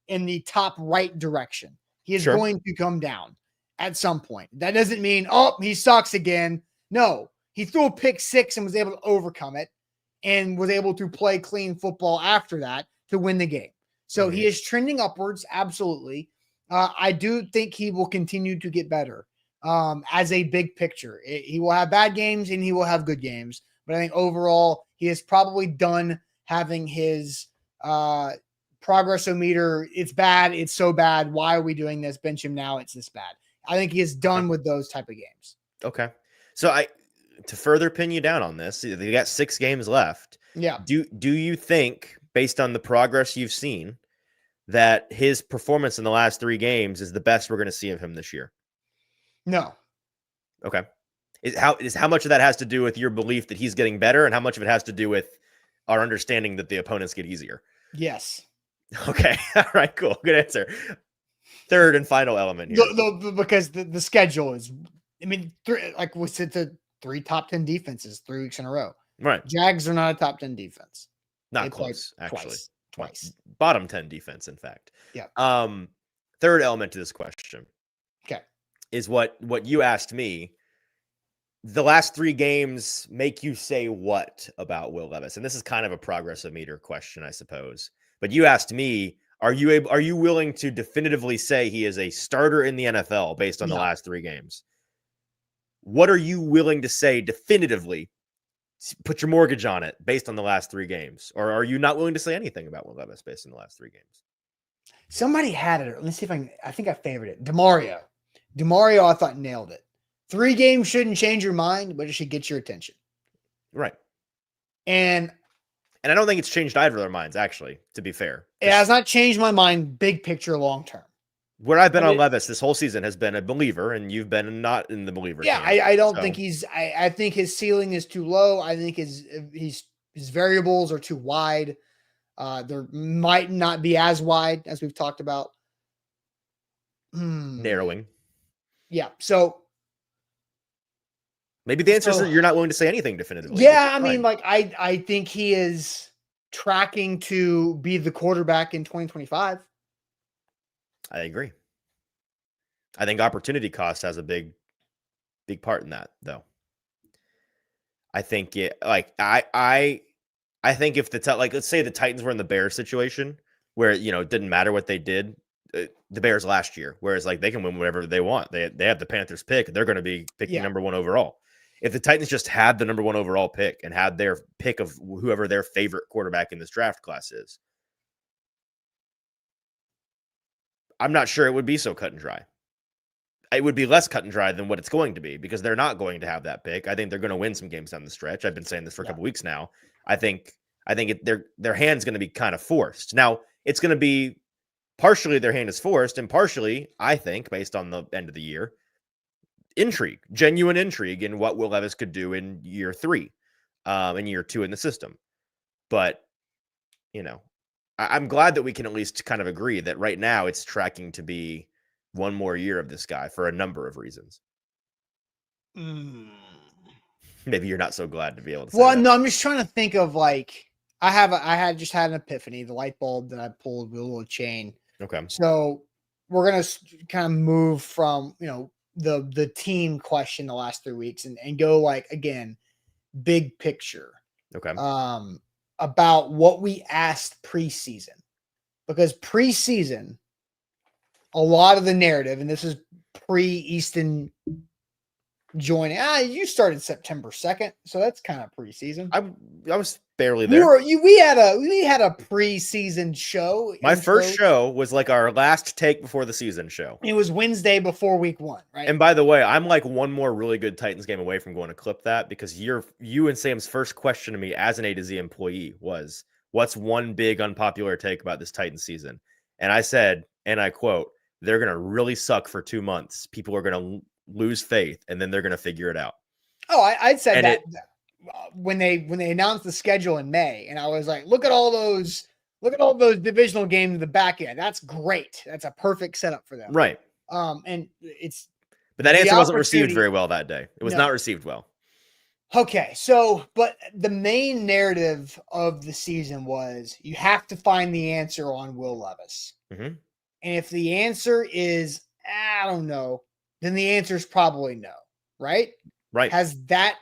Speaker 1: in the top right direction. He is going to come down at some point. That doesn't mean, oh, he sucks again. No, he threw a pick 6 and was able to overcome it and was able to play clean football after that to win the game. So he is trending upwards. Absolutely. I do think he will continue to get better as a big picture. He will have bad games and he will have good games. But I think overall, he is probably done having his progressometer. It's bad. It's so bad. Why are we doing this? Bench him now. It's this bad. I think he is done with those type of games.
Speaker 2: Okay. So to further pin you down on this, they got 6 games left.
Speaker 1: Yeah.
Speaker 2: Do you think, based on the progress you've seen, that his performance in the last 3 games is the best we're going to see of him this year?
Speaker 1: No.
Speaker 2: Okay. Is how much of that has to do with your belief that he's getting better, and how much of it has to do with our understanding that the opponents get easier?
Speaker 1: Yes.
Speaker 2: Okay. All right, cool. Good answer. Third and final element here.
Speaker 1: Because the schedule is, I mean, like we said, the 3 top 10 defenses 3 weeks in a row.
Speaker 2: Right.
Speaker 1: Jags are not a top 10 defense.
Speaker 2: Not close, actually.
Speaker 1: Twice.
Speaker 2: Bottom 10 defense, in fact.
Speaker 1: Yeah.
Speaker 2: Third element to this question.
Speaker 1: Okay.
Speaker 2: Is what you asked me. The last 3 games make you say what about Will Levis? And this is kind of a progressometer question, I suppose. But you asked me, are you willing to definitively say he is a starter in the NFL based on the last 3 games? What are you willing to say definitively? Put your mortgage on it based on the last 3 games, or are you not willing to say anything about Will Levis based on the last 3 games?
Speaker 1: Somebody had it. Let me see if I think I favored it. DeMario, I thought nailed it. 3 games shouldn't change your mind, but it should get your attention.
Speaker 2: Right.
Speaker 1: And
Speaker 2: I don't think it's changed either of their minds, actually, to be fair.
Speaker 1: It has not changed my mind big picture long term.
Speaker 2: Where I've been on Levis this whole season has been a believer, and you've been not in the believer.
Speaker 1: Yeah, I don't think I think his ceiling is too low. I think his variables are too wide. There might not be as wide as we've talked about.
Speaker 2: Narrowing.
Speaker 1: Yeah. So
Speaker 2: maybe the answer is that you're not willing to say anything definitively.
Speaker 1: Yeah, I mean, like I think he is tracking to be the quarterback in 2025.
Speaker 2: I agree. I think opportunity cost has a big part in that, though. I think I think if let's say the Titans were in the Bears situation where, it didn't matter what they did, the Bears last year, whereas like they can win whatever they want. They have the Panthers pick. They're going to be picking number 1 overall. If the Titans just had the number 1 overall pick and had their pick of whoever their favorite quarterback in this draft class is, I'm not sure it would be so cut and dry. It would be less cut and dry than what it's going to be because they're not going to have that pick. I think they're going to win some games down the stretch. I've been saying this for a couple weeks now. I think their hand's going to be kind of forced. Now, it's going to be partially their hand is forced, and partially, I think, based on the end of the year, genuine intrigue in what Will Levis could do in year 3, in year 2 in the system. But, I'm glad that we can at least kind of agree that right now it's tracking to be 1 more year of this guy for a number of reasons. Maybe you're not so glad to be able to say that.
Speaker 1: No, I'm just trying to think of like I had an epiphany. The light bulb that I pulled with a little chain.
Speaker 2: Okay.
Speaker 1: So we're gonna kind of move from the team question the last 3 weeks and go like again big picture.
Speaker 2: Okay.
Speaker 1: About what we asked preseason, because preseason, a lot of the narrative, and this is pre-Easton joining. You started September 2nd, so that's kind of preseason.
Speaker 2: I was barely there.
Speaker 1: We had a preseason show.
Speaker 2: My first show was like our last take before the season show.
Speaker 1: It was Wednesday before week 1, right?
Speaker 2: And by the way, I'm like one more really good Titans game away from going to clip that, because you and Sam's first question to me as an A to Z employee was, what's one big unpopular take about this Titans season? And I said, and I quote, they're going to really suck for 2 months. People are going to lose faith, and then they're going to figure it out.
Speaker 1: Oh, I'd said that when they announced the schedule in May, and I was like, look at all those divisional games in the back end. That's great. That's a perfect setup for them.
Speaker 2: Right.
Speaker 1: But
Speaker 2: that answer wasn't received very well that day. It was not received well.
Speaker 1: Okay. But the main narrative of the season was you have to find the answer on Will Levis.
Speaker 2: Mm-hmm.
Speaker 1: And if the answer is, I don't know, then the answer is probably no. Right?
Speaker 2: Right.
Speaker 1: Has that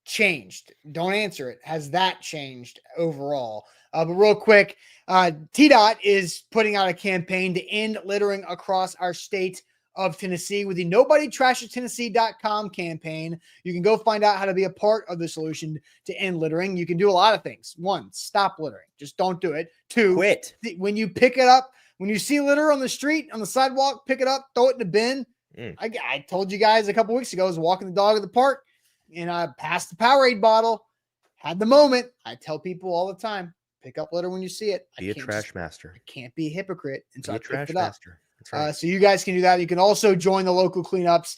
Speaker 1: changed? Don't answer it. Has that changed overall? But real quick, TDOT is putting out a campaign to end littering across our state of Tennessee with the NobodyTrashesTennessee.com campaign. You can go find out how to be a part of the solution to end littering. You can do a lot of things. 1, stop littering. Just don't do it. 2,
Speaker 2: quit.
Speaker 1: When you pick it up, when you see litter on the street, on the sidewalk, pick it up, throw it in the bin. I told you guys a couple weeks ago, I was walking the dog at the park, and I passed the Powerade bottle, had the moment. I tell people all the time, pick up litter when you see it.
Speaker 2: Be a trash master.
Speaker 1: I can't be a hypocrite. And so I picked it up.
Speaker 2: Master. That's right.
Speaker 1: So you guys can do that. You can also join the local cleanups.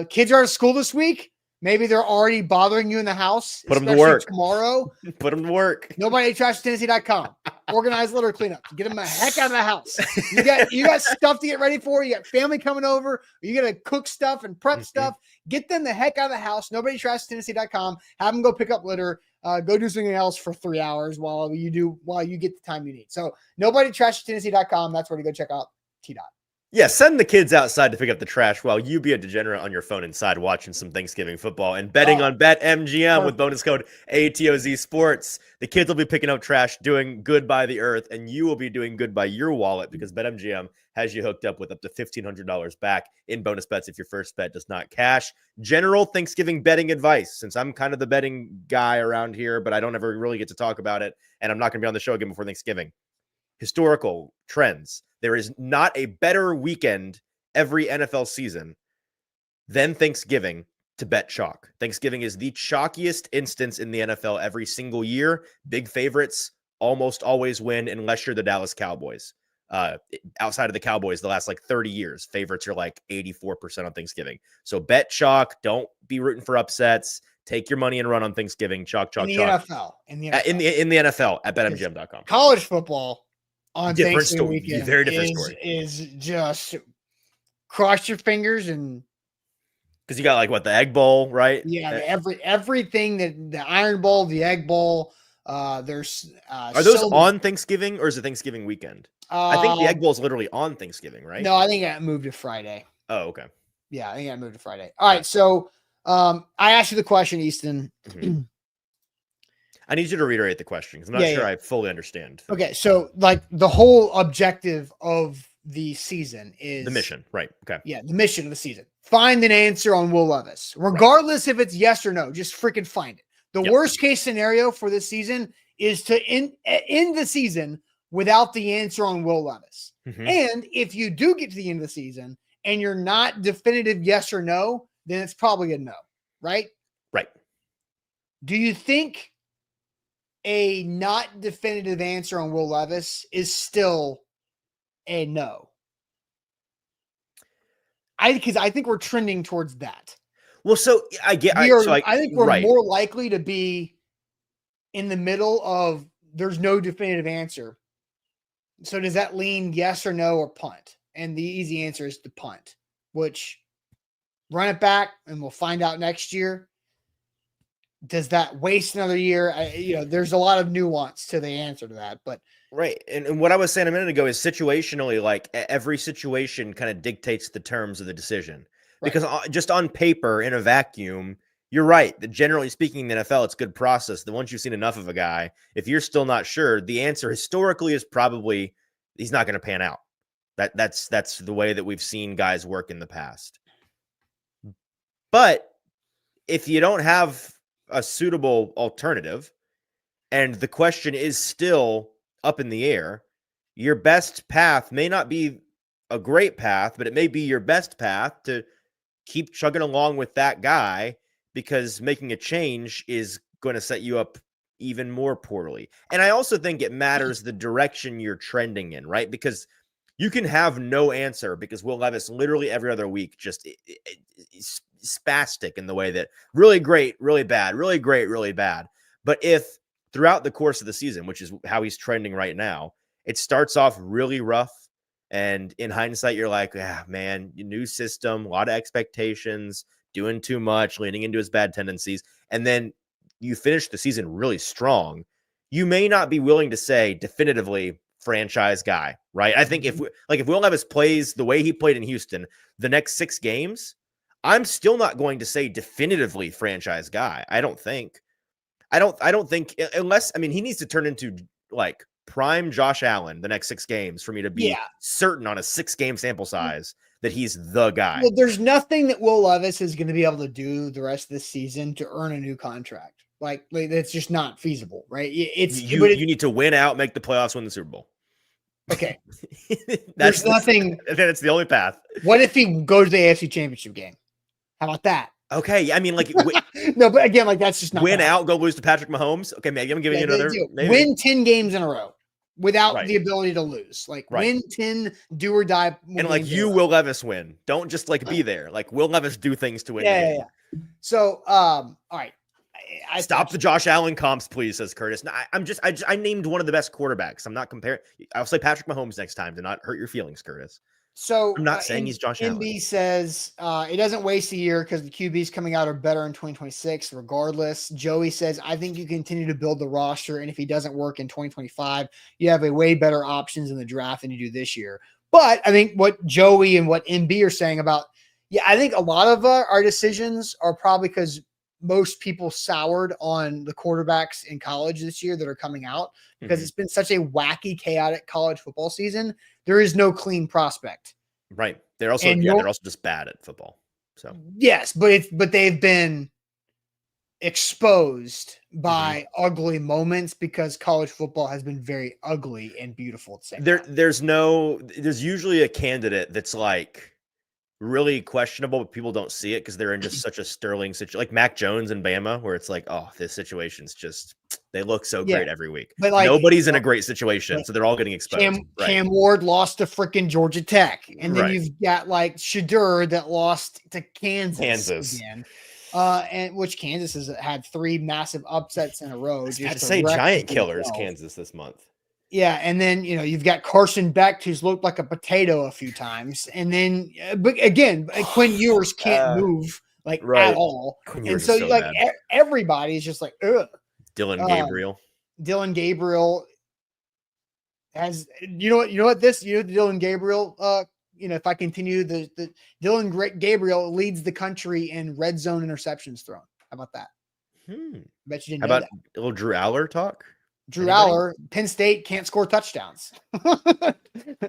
Speaker 1: Kids are at school this week. Maybe they're already bothering you in the house.
Speaker 2: Put them to work
Speaker 1: tomorrow.
Speaker 2: Put them to work.
Speaker 1: NobodyTrashesTennessee.com. Organized litter cleanup. Get them the heck out of the house. You got stuff to get ready for. You got family coming over. You got to cook stuff and prep stuff. Get them the heck out of the house. NobodyTrashesTennessee.com. Have them go pick up litter. Go do something else for 3 hours while you get the time you need. So NobodyTrashesTennessee.com. That's where to go check out TDOT.
Speaker 2: Yeah, send the kids outside to pick up the trash while you be a degenerate on your phone inside watching some Thanksgiving football and betting on BetMGM with bonus code ATOZ Sports. The kids will be picking up trash, doing good by the earth, and you will be doing good by your wallet because BetMGM has you hooked up with up to $1,500 back in bonus bets if your first bet does not cash. General Thanksgiving betting advice, since I'm kind of the betting guy around here, but I don't ever really get to talk about it, and I'm not going to be on the show again before Thanksgiving. Historical trends. There is not a better weekend every NFL season than Thanksgiving to bet chalk. Thanksgiving is the chalkiest instance in the NFL every single year. Big favorites almost always win unless you're the Dallas Cowboys. Outside of the Cowboys, the last like 30 years, favorites are like 84% on Thanksgiving. So bet chalk. Don't be rooting for upsets. Take your money and run on Thanksgiving. Chalk.
Speaker 1: In the NFL.
Speaker 2: In the NFL at betmgm.com.
Speaker 1: College football on
Speaker 2: different
Speaker 1: Thanksgiving
Speaker 2: story.
Speaker 1: weekend
Speaker 2: Very different story.
Speaker 1: Is just cross your fingers and
Speaker 2: because you got like the Egg Bowl, right?
Speaker 1: Yeah, everything that the Iron Bowl, the Egg Bowl. There's
Speaker 2: are those on Thanksgiving or is it Thanksgiving weekend? I think the Egg Bowl is literally on Thanksgiving, right?
Speaker 1: No, I think it moved to Friday.
Speaker 2: Oh, okay.
Speaker 1: Yeah, I think I moved to Friday. All right, so I asked you the question, Easton.
Speaker 2: Mm-hmm. I need you to reiterate the question because I'm not sure I fully understand.
Speaker 1: Okay, so like the whole objective of the season is
Speaker 2: the mission, right? Okay.
Speaker 1: Yeah, the mission of the season. Find an answer on Will Levis, regardless if it's yes or no. Just freaking find it. The worst case scenario for this season is to end the season without the answer on Will Levis.
Speaker 2: Mm-hmm.
Speaker 1: And if you do get to the end of the season and you're not definitive yes or no, then it's probably a no, right?
Speaker 2: Right.
Speaker 1: Do you think a not definitive answer on Will Levis is still a no? Because I think we're trending towards that.
Speaker 2: Well, so I
Speaker 1: think we're more likely to be in the middle of there's no definitive answer. So does that lean yes or no or punt? And the easy answer is to punt, which run it back and we'll find out next year. Does that waste another year? There's a lot of nuance to the answer to that, but
Speaker 2: right. And what I was saying a minute ago is situationally, like every situation kind of dictates the terms of the decision. Right. Because just on paper, in a vacuum, you're right. That generally speaking, in the NFL, it's good process. The once you've seen enough of a guy, if you're still not sure, the answer historically is probably he's not going to pan out. That's the way that we've seen guys work in the past. But if you don't have a suitable alternative, and the question is still up in the air, your best path may not be a great path, but it may be your best path to keep chugging along with that guy, because making a change is going to set you up even more poorly. And I also think it matters the direction you're trending in, right? Because you can have no answer, because Will Levis literally every other week just spastic in the way that really great, really bad, really great, really bad. But if throughout the course of the season, which is how he's trending right now, it starts off really rough, and in hindsight, you're like, man, new system, a lot of expectations, doing too much, leaning into his bad tendencies, and then you finish the season really strong, you may not be willing to say definitively franchise guy, right? I think if Will Levis plays the way he played in Houston the next 6 games, I'm still not going to say definitively franchise guy. I don't think, unless, I mean, he needs to turn into like prime Josh Allen the next 6 games for me to be certain on a 6-game sample size that he's the guy.
Speaker 1: Well, there's nothing that Will Levis is going to be able to do the rest of this season to earn a new contract. Like it's just not feasible, right?
Speaker 2: You need to win out, make the playoffs, win the Super Bowl.
Speaker 1: Okay. There's nothing.
Speaker 2: That's the only path.
Speaker 1: What if he goes to the AFC Championship game? How about that?
Speaker 2: Okay. I mean, like,
Speaker 1: no, but again, like, that's just not
Speaker 2: win out, go lose to Patrick Mahomes. Okay, maybe I'm giving you another.
Speaker 1: Win 10 games in a row without the ability to lose. Like, win 10 do or die.
Speaker 2: And like, you Will Levis win. Don't just like be there. Like, Will Levis do things to win.
Speaker 1: Yeah. So, all right.
Speaker 2: Stop the Josh Allen comps, please, says Curtis. No, I named one of the best quarterbacks. I'm not comparing. I'll say Patrick Mahomes next time to not hurt your feelings, Curtis.
Speaker 1: So
Speaker 2: I'm not saying he's Josh Allen.
Speaker 1: NB says it doesn't waste a year because the QBs coming out are better in 2026 regardless. Joey says, I think you continue to build the roster, and if he doesn't work in 2025, you have a way better options in the draft than you do this year. But I think what Joey and what NB are saying about, I think a lot of our decisions are probably because most people soured on the quarterbacks in college this year that are coming out because it's been such a wacky, chaotic college football season. There is no clean prospect.
Speaker 2: Right. They're also they're also just bad at football. So
Speaker 1: yes, but they've been exposed by ugly moments because college football has been very ugly and beautiful at the same time.
Speaker 2: There's usually a candidate that's like really questionable, but people don't see it because they're in just such a sterling situation, like Mac Jones and Bama, where it's like, oh, this situation's just, they look so great every week. But like, nobody's in a great situation, so they're all getting exposed.
Speaker 1: Cam Ward lost to freaking Georgia Tech, and then you've got like Shadur that lost to Kansas again. And which Kansas has had 3 massive upsets in a row.
Speaker 2: I had to say giant killers, Kansas this month.
Speaker 1: Yeah, and then you've got Carson Beck, who's looked like a potato a few times, and then but again, Quinn Ewers can't move at all, and so like everybody's just like, ugh.
Speaker 2: Dylan Gabriel
Speaker 1: has Dylan Gabriel. If I continue, the Dylan Gabriel leads the country in red zone interceptions thrown. How about that? Bet you didn't. How about
Speaker 2: a little Drew Aller talk?
Speaker 1: Drew Aller, Penn State can't score touchdowns.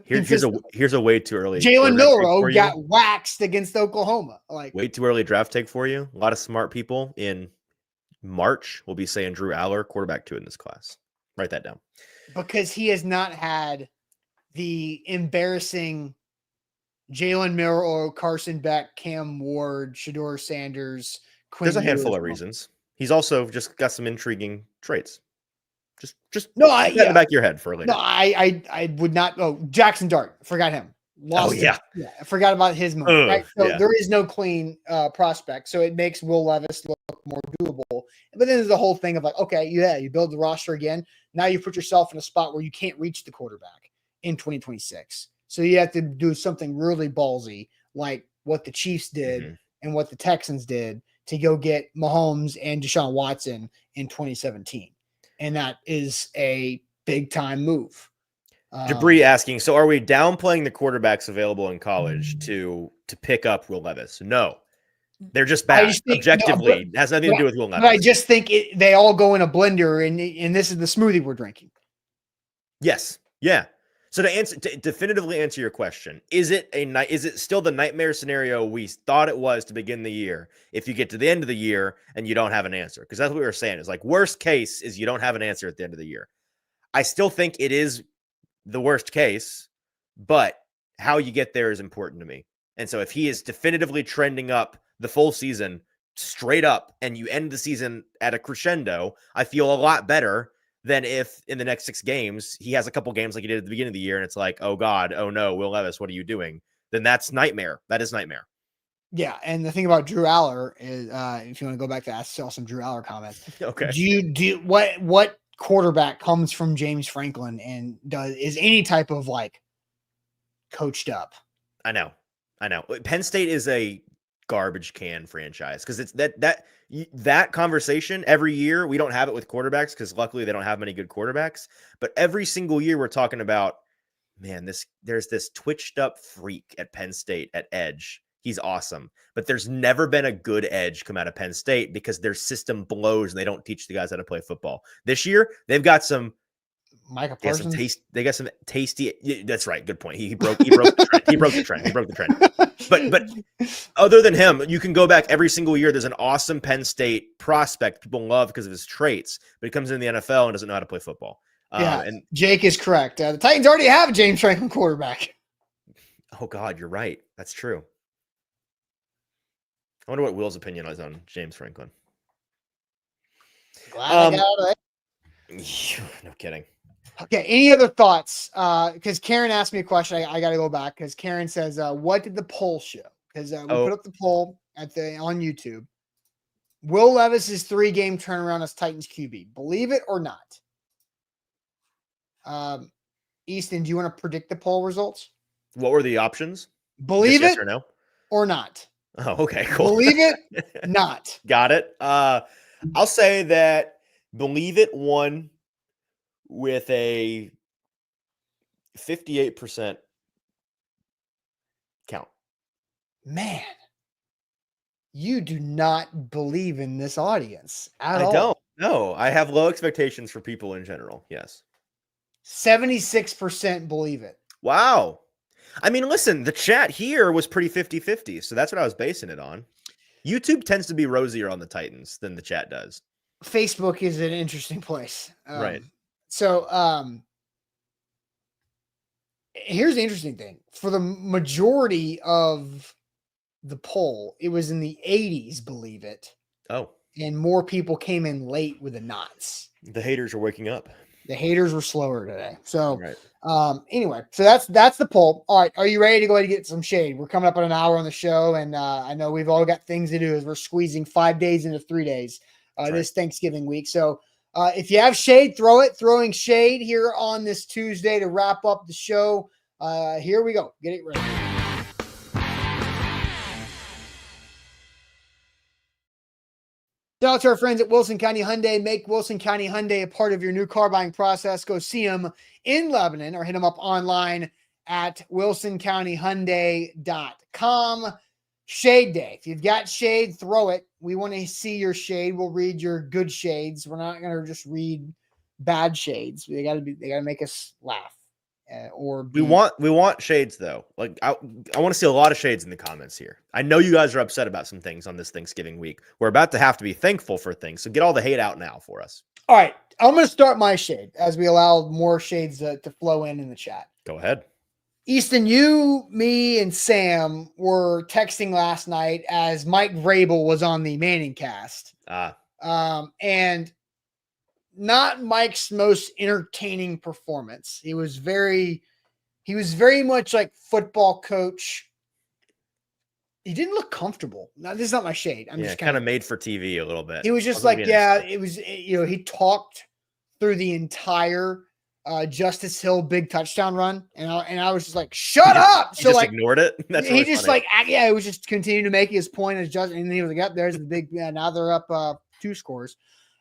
Speaker 2: here's a way too early.
Speaker 1: Jalen Milroe got waxed against Oklahoma. Like
Speaker 2: way too early draft take for you. A lot of smart people in March will be saying Drew Aller, quarterback 2 in this class. Write that down.
Speaker 1: Because he has not had the embarrassing Jalen Milroe, Carson Beck, Cam Ward, Shedeur Sanders.
Speaker 2: There's a handful of reasons. He's also just got some intriguing traits. Just in the back of your head for a later.
Speaker 1: No, I would not. Oh, Jackson Dart, forgot him. I forgot about his moment. Right? So there is no clean prospect, so it makes Will Levis look more doable. But then there's the whole thing of like, okay, you build the roster again. Now you put yourself in a spot where you can't reach the quarterback in 2026. So you have to do something really ballsy, like what the Chiefs did and what the Texans did to go get Mahomes and Deshaun Watson in 2017. And that is a big time move.
Speaker 2: Jabri asking, so are we downplaying the quarterbacks available in college to pick up Will Levis? No, they're just bad. Objectively, it has nothing to do with Will Levis.
Speaker 1: But I just think they all go in a blender, and this is the smoothie we're drinking.
Speaker 2: Yes. Yeah. So to definitively answer your question, is it still the nightmare scenario we thought it was to begin the year? If you get to the end of the year and you don't have an answer, because that's what we were saying, is like worst case is you don't have an answer at the end of the year. I still think it is the worst case, but how you get there is important to me. And so if he is definitively trending up the full season straight up and you end the season at a crescendo, I feel a lot better than if in the next 6 games, he has a couple games like he did at the beginning of the year. And it's like, oh God, oh no, Will Levis, what are you doing? Then that's nightmare. That is nightmare.
Speaker 1: Yeah. And the thing about Drew Aller is, if you want to go back to ask some Drew Aller comments,
Speaker 2: Okay.
Speaker 1: What quarterback comes from James Franklin and is any type of like coached up?
Speaker 2: I know. Penn State is a garbage can franchise because it's that conversation every year. We don't have it with quarterbacks because luckily they don't have many good quarterbacks. But every single year we're talking about, man, there's this twitched up freak at Penn State at edge. He's awesome, but there's never been a good edge come out of Penn State because their system blows and they don't teach the guys how to play football. This year they've got some.
Speaker 1: Micah Parsons.
Speaker 2: They got some tasty. That's right. Good point. He broke the trend. He broke the trend. But other than him, you can go back every single year. There's an awesome Penn State prospect people love because of his traits, but he comes in the NFL and doesn't know how to play football.
Speaker 1: And Jake is correct. The Titans already have a James Franklin quarterback.
Speaker 2: Oh God, you're right. That's true. I wonder what Will's opinion is on James Franklin.
Speaker 1: Glad I got out of
Speaker 2: it. No kidding.
Speaker 1: Okay, any other thoughts? Because Karen asked me a question. I got to go back because Karen says, "What did the poll show?" Because we put up the poll on YouTube. Will Levis's 3-game turnaround as Titans QB? Believe it or not? Easton, do you want to predict the poll results?
Speaker 2: What were the options?
Speaker 1: Believe
Speaker 2: yes
Speaker 1: it
Speaker 2: or no?
Speaker 1: Or not?
Speaker 2: Oh, okay, cool.
Speaker 1: Believe it, not.
Speaker 2: Got it. I'll say that believe it won with a 58% count.
Speaker 1: Man, you do not believe in this audience at all.
Speaker 2: I don't. No, I have low expectations for people in general. Yes.
Speaker 1: 76% believe it.
Speaker 2: Wow. I mean, listen, the chat here was pretty 50-50, so that's what I was basing it on. YouTube tends to be rosier on the Titans than the chat does.
Speaker 1: Facebook is an interesting place.
Speaker 2: Right.
Speaker 1: So here's the interesting thing. For the majority of the poll, it was in the 80s, believe it.
Speaker 2: Oh.
Speaker 1: And more people came in late with the knots.
Speaker 2: The haters are waking up.
Speaker 1: The haters were slower today. So
Speaker 2: right.
Speaker 1: Anyway, so that's the poll. All right. Are you ready to go ahead and get some shade? We're coming up on an hour on the show, and I know we've all got things to do as we're squeezing 5 days into 3 days this Thanksgiving week. So if you have shade, throw it. Throwing shade here on this Tuesday to wrap up the show. Here we go. Get it ready. Shout out to our friends at Wilson County Hyundai. Make Wilson County Hyundai a part of your new car buying process. Go see them in Lebanon or hit them up online at wilsoncountyhyundai.com. Shade day. If you've got shade, throw it. We want to see your shade. We'll read your good shades. We're not going to just read bad shades. They got to make us laugh.
Speaker 2: We want shades though. Like I want to see a lot of shades in the comments here. I know you guys are upset about some things on this Thanksgiving week. We're about to have to be thankful for things. So get all the hate out now for us.
Speaker 1: All right. I'm going to start my shade as we allow more shades to flow in the chat.
Speaker 2: Go ahead.
Speaker 1: Easton, you, me, and Sam were texting last night as Mike Vrabel was on the Manning cast. And not Mike's most entertaining performance. He was very much like football coach. He didn't look comfortable. Now, this is not my shade. I'm just
Speaker 2: kind of made for TV a little bit.
Speaker 1: He was just like, it was, he talked through the entire Justice Hill big touchdown run. And I was just like, shut up.
Speaker 2: So like ignored it.
Speaker 1: That's really just funny. It was just continuing to make his point as Justin. And he was like, yep, there's the big, now they're up 2 scores.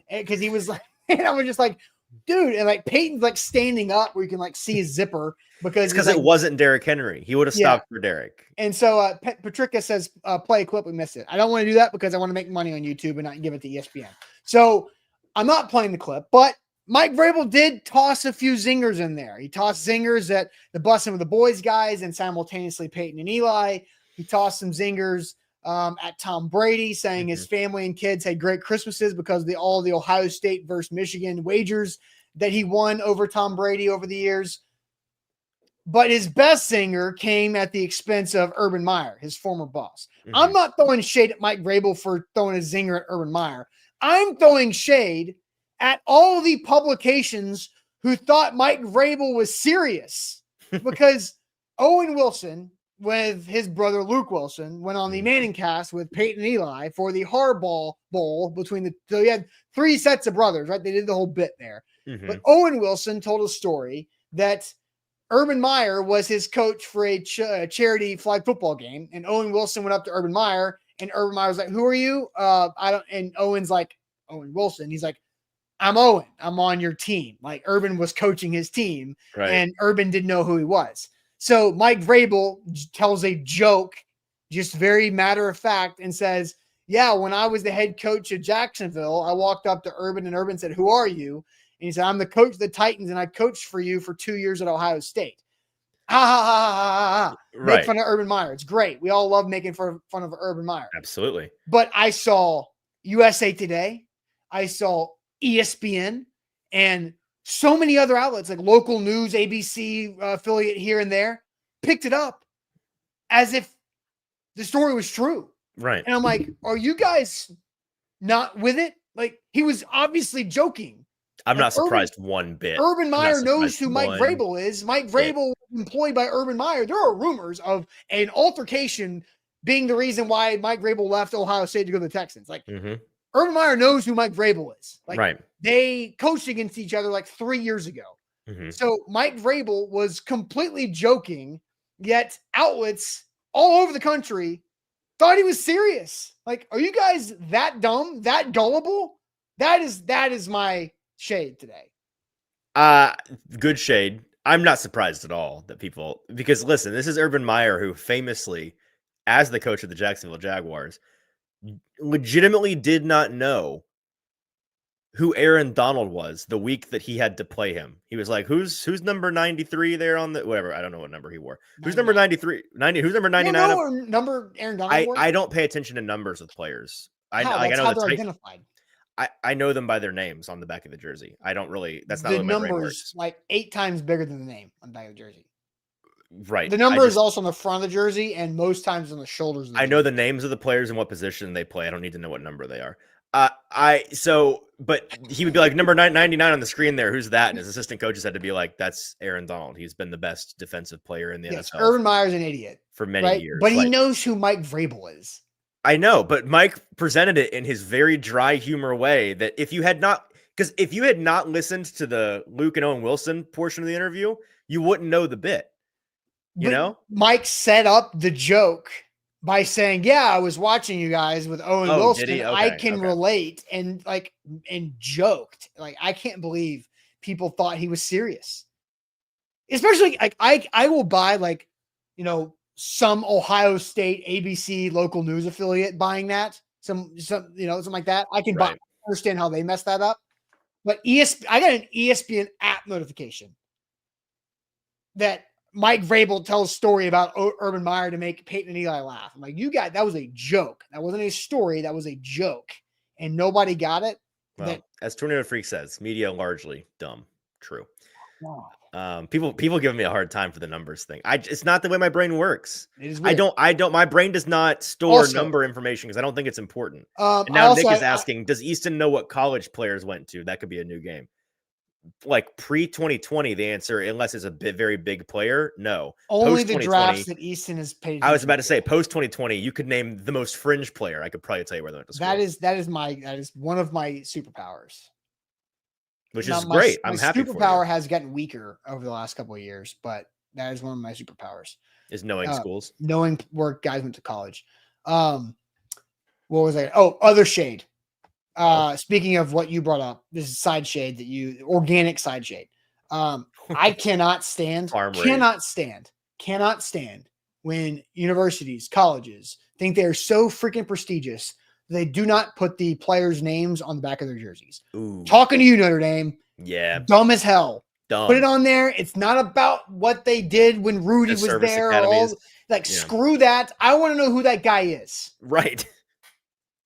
Speaker 1: Cause he was like, and I was just like, dude, and like Peyton's like standing up where you can like see his zipper because
Speaker 2: it wasn't Derrick Henry. He would have stopped for Derrick.
Speaker 1: And so Patricia says, play a clip. We missed it. I don't want to do that because I want to make money on YouTube and not give it to ESPN. So I'm not playing the clip, but Mike Vrabel did toss a few zingers in there. He tossed zingers at the busing of the boys guys and simultaneously Peyton and Eli. He tossed some zingers at Tom Brady, saying his family and kids had great Christmases because of all the Ohio State versus Michigan wagers that he won over Tom Brady over the years. But his best zinger came at the expense of Urban Meyer, his former boss. I'm not throwing shade at Mike Vrabel for throwing a zinger at Urban Meyer. I'm throwing shade at all the publications who thought Mike Vrabel was serious because Owen Wilson with his brother Luke Wilson went on the Manning cast with Peyton and Eli for the Hardball Bowl so he had 3 sets of brothers, right? They did the whole bit there. But Owen Wilson told a story that Urban Meyer was his coach for a charity flag football game. And Owen Wilson went up to Urban Meyer and Urban Meyer was like, "Who are you?" And Owen's like, Owen Wilson. He's like, "I'm Owen. I'm on your team." Like Urban was coaching his team and Urban didn't know who he was. So Mike Vrabel tells a joke, just very matter of fact, and says, "Yeah, when I was the head coach of Jacksonville, I walked up to Urban and Urban said, 'Who are you?' And he said, 'I'm the coach of the Titans and I coached for you for 2 years at Ohio State.'" Ha ha ha ha ha ha. Make fun of Urban Meyer. It's great. We all love making fun of Urban Meyer.
Speaker 2: Absolutely.
Speaker 1: But I saw USA Today. I saw ESPN and so many other outlets like local news, ABC affiliate here and there picked it up as if the story was true.
Speaker 2: Right.
Speaker 1: And I'm like, are you guys not with it? Like he was obviously joking.
Speaker 2: I'm not surprised one bit.
Speaker 1: Urban Meyer knows who Mike Vrabel is. Mike Vrabel was employed by Urban Meyer. There are rumors of an altercation being the reason why Mike Vrabel left Ohio State to go to the Texans. Like Urban Meyer knows who Mike Vrabel is. Like they coached against each other like 3 years ago. So Mike Vrabel was completely joking, yet outlets all over the country thought he was serious. Like, are you guys that dumb, that gullible? That is my shade today.
Speaker 2: Good shade. I'm not surprised at all that people, because listen, this is Urban Meyer, who famously, as the coach of the Jacksonville Jaguars, legitimately did not know who Aaron Donald was the week that he had to play him. He was like, who's number 93 there on the, whatever. I don't know what number he wore. 99. Who's number 93? Who's number 99?
Speaker 1: Number Aaron Donald
Speaker 2: I don't pay attention to numbers with players. I know
Speaker 1: they're identified.
Speaker 2: I know them by their names on the back of the jersey. I don't really, that's not
Speaker 1: the
Speaker 2: the my brain
Speaker 1: numbers
Speaker 2: works.
Speaker 1: Like 8 times bigger than the name on the back of the jersey.
Speaker 2: Right.
Speaker 1: The number is also on the front of the jersey and most times on the shoulders.
Speaker 2: I know the names of the players and what position they play. I don't need to know what number they are. But he would be like number 99 on the screen there. Who's that? And his assistant coaches had to be like, that's Aaron Donald. He's been the best defensive player in the NFL.
Speaker 1: Urban Meyer's an idiot
Speaker 2: for many years.
Speaker 1: But he knows who Mike Vrabel is.
Speaker 2: I know, but Mike presented it in his very dry humor way that if you had not listened to the Luke and Owen Wilson portion of the interview, you wouldn't know the bit. You know? Mike
Speaker 1: set up the joke by saying, "Yeah, I was watching you guys with Owen Wilson. Okay, I can relate," and joked. Like, I can't believe people thought he was serious. Especially like I will buy some Ohio State ABC local news affiliate buying that. Something like that. I can understand how they messed that up. But I got an ESPN app notification that Mike Vrabel tells a story about Urban Meyer to make Peyton and Eli laugh. I'm like, that was a joke. That wasn't a story. That was a joke. And nobody got it.
Speaker 2: Well, as Tornado Freak says, media largely dumb. True. Wow. People giving me a hard time for the numbers thing. It's not the way my brain works.
Speaker 1: It is weird.
Speaker 2: My brain does not store number information because I don't think it's important. And now Nick is asking, does Easton know what college players went to? That could be a new game. Like pre-2020, the answer, unless it's a very big player, no.
Speaker 1: Only the drafts that Easton has paid.
Speaker 2: I was about to say, post-2020, you could name the most fringe player. I could probably tell you where they went to school.
Speaker 1: That is one of my superpowers.
Speaker 2: Which is great. I'm happy for you.
Speaker 1: My superpower has gotten weaker over the last couple of years, but that is one of my superpowers.
Speaker 2: Is knowing schools.
Speaker 1: Knowing where guys went to college. What was I? Oh, other shade. Speaking of what you brought up, this is side shade organic side shade. I cannot stand when universities, colleges think they are so freaking prestigious. They do not put the players' names on the back of their jerseys.
Speaker 2: Ooh.
Speaker 1: Talking to you, Notre Dame,
Speaker 2: Yeah.
Speaker 1: Dumb as hell.
Speaker 2: Dumb.
Speaker 1: Put it on there. It's not about what they did when Rudy
Speaker 2: The
Speaker 1: was
Speaker 2: service
Speaker 1: there. Or
Speaker 2: academies.
Speaker 1: all, like,
Speaker 2: Yeah.
Speaker 1: screw that. I want to know who that guy is.
Speaker 2: Right.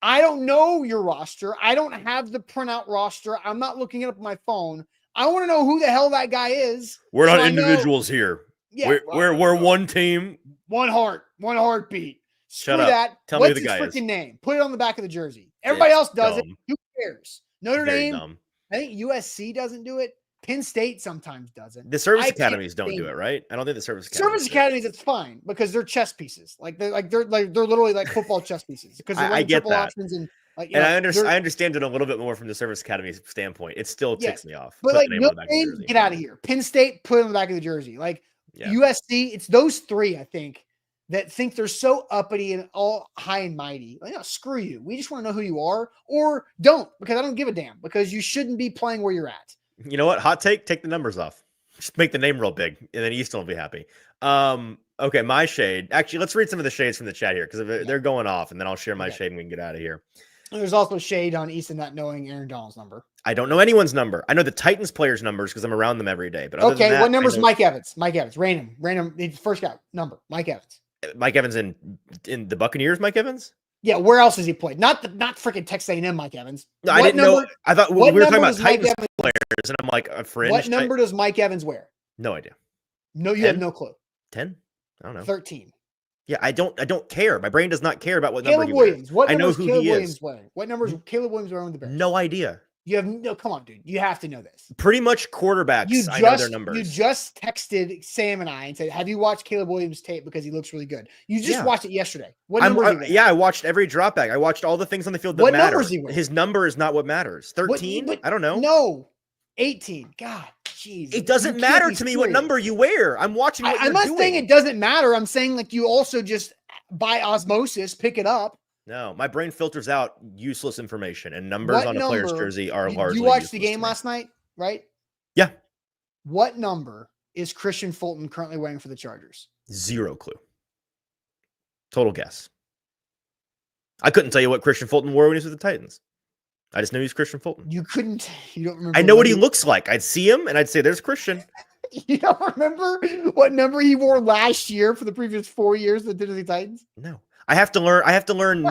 Speaker 1: I don't know your roster. I don't have the printout roster. I'm not looking it up on my phone. I want to know who the hell that guy is.
Speaker 2: We're
Speaker 1: so
Speaker 2: not
Speaker 1: I know-
Speaker 2: individuals here.
Speaker 1: Yeah,
Speaker 2: We're one team.
Speaker 1: one heartbeat.
Speaker 2: Shut
Speaker 1: Screw
Speaker 2: up.
Speaker 1: that.
Speaker 2: Tell me
Speaker 1: What's
Speaker 2: who the
Speaker 1: his
Speaker 2: guy is.
Speaker 1: freaking name? Put it on the back of the jersey. Everybody else does it.
Speaker 2: Dumb.
Speaker 1: Who cares? Notre
Speaker 2: Very
Speaker 1: Dame.
Speaker 2: dumb.
Speaker 1: I think USC doesn't do it. Penn State sometimes doesn't.
Speaker 2: The service
Speaker 1: I can't
Speaker 2: academies don't do
Speaker 1: think-
Speaker 2: it, right? I don't think the service academies.
Speaker 1: Service academies, it's fine because they're chess pieces. They're literally like football chess pieces because they're
Speaker 2: I
Speaker 1: running
Speaker 2: get
Speaker 1: triple
Speaker 2: that.
Speaker 1: options and
Speaker 2: And I understand it a little bit more from the service academy standpoint. It still ticks me off.
Speaker 1: But
Speaker 2: Put
Speaker 1: like
Speaker 2: the name on
Speaker 1: Notre
Speaker 2: the back of the
Speaker 1: Dame,
Speaker 2: jersey.
Speaker 1: get out of here. Penn State, put it on the back of the jersey. Like
Speaker 2: Yeah.
Speaker 1: USC, it's those three, I think, that think they're so uppity and all high and mighty. Like, no, screw you. We just want to know who you are, or don't, because I don't give a damn, because you shouldn't be playing where you're at.
Speaker 2: You know what? Hot take, take the numbers off. Just make the name real big, and then Easton will be happy. Okay, my shade. Actually, let's read some of the shades from the chat here, because they're going off, and then I'll share my shade and we can get out of here.
Speaker 1: There's also shade on Easton not knowing Aaron Donald's number.
Speaker 2: I don't know anyone's number. I know the Titans players' numbers because I'm around them every day. But other than
Speaker 1: Okay,
Speaker 2: that,
Speaker 1: what number's
Speaker 2: I know
Speaker 1: Mike Evans? Mike Evans. Random. He's the first guy. Number. Mike Evans.
Speaker 2: Mike Evans in the Buccaneers. Mike Evans.
Speaker 1: Yeah, where else has he played? Not freaking Texas A&M Mike Evans.
Speaker 2: No, I didn't know. I thought we were talking about Titans players, and I'm like a fringe.
Speaker 1: What number does Mike Evans wear?
Speaker 2: No idea.
Speaker 1: No, you
Speaker 2: 10?
Speaker 1: have no clue.
Speaker 2: 10? I don't know.
Speaker 1: 13.
Speaker 2: Yeah, I don't care. My brain does not care about what
Speaker 1: Caleb
Speaker 2: number he
Speaker 1: Williams.
Speaker 2: wears.
Speaker 1: What
Speaker 2: I
Speaker 1: number
Speaker 2: know
Speaker 1: is
Speaker 2: who
Speaker 1: Caleb
Speaker 2: he
Speaker 1: Williams
Speaker 2: is.
Speaker 1: wearing? What number is Caleb Williams wearing with the Bears?
Speaker 2: No idea.
Speaker 1: You have no. Come on, dude. You have to know this.
Speaker 2: Pretty much quarterbacks. I know their numbers.
Speaker 1: You just texted Sam and I and said, "Have you watched Caleb Williams tape because he looks really good?" You just watched it yesterday. What number?
Speaker 2: I watched every dropback. I watched all the things on the field that
Speaker 1: what
Speaker 2: matter.
Speaker 1: Numbers he wearing?
Speaker 2: His number is not what matters. 13? I don't know.
Speaker 1: No, 18. God, jeez.
Speaker 2: It doesn't matter to me what number you wear. I'm watching what
Speaker 1: I'm
Speaker 2: you're
Speaker 1: not saying it doesn't matter. I'm saying like you also just by osmosis pick it up.
Speaker 2: No, my brain filters out useless information, and numbers on a player's jersey are largely.
Speaker 1: You watched the game last night, right?
Speaker 2: Yeah.
Speaker 1: What number is Christian Fulton currently wearing for the Chargers?
Speaker 2: Zero clue. Total guess. I couldn't tell you what Christian Fulton wore when he was with the Titans. I just knew he's Christian Fulton.
Speaker 1: You couldn't. You don't remember.
Speaker 2: I know what he looks like. I'd see him and I'd say, "There's Christian."
Speaker 1: You don't remember what number he wore last year for the previous 4 years that did the Titans?
Speaker 2: No. I have to learn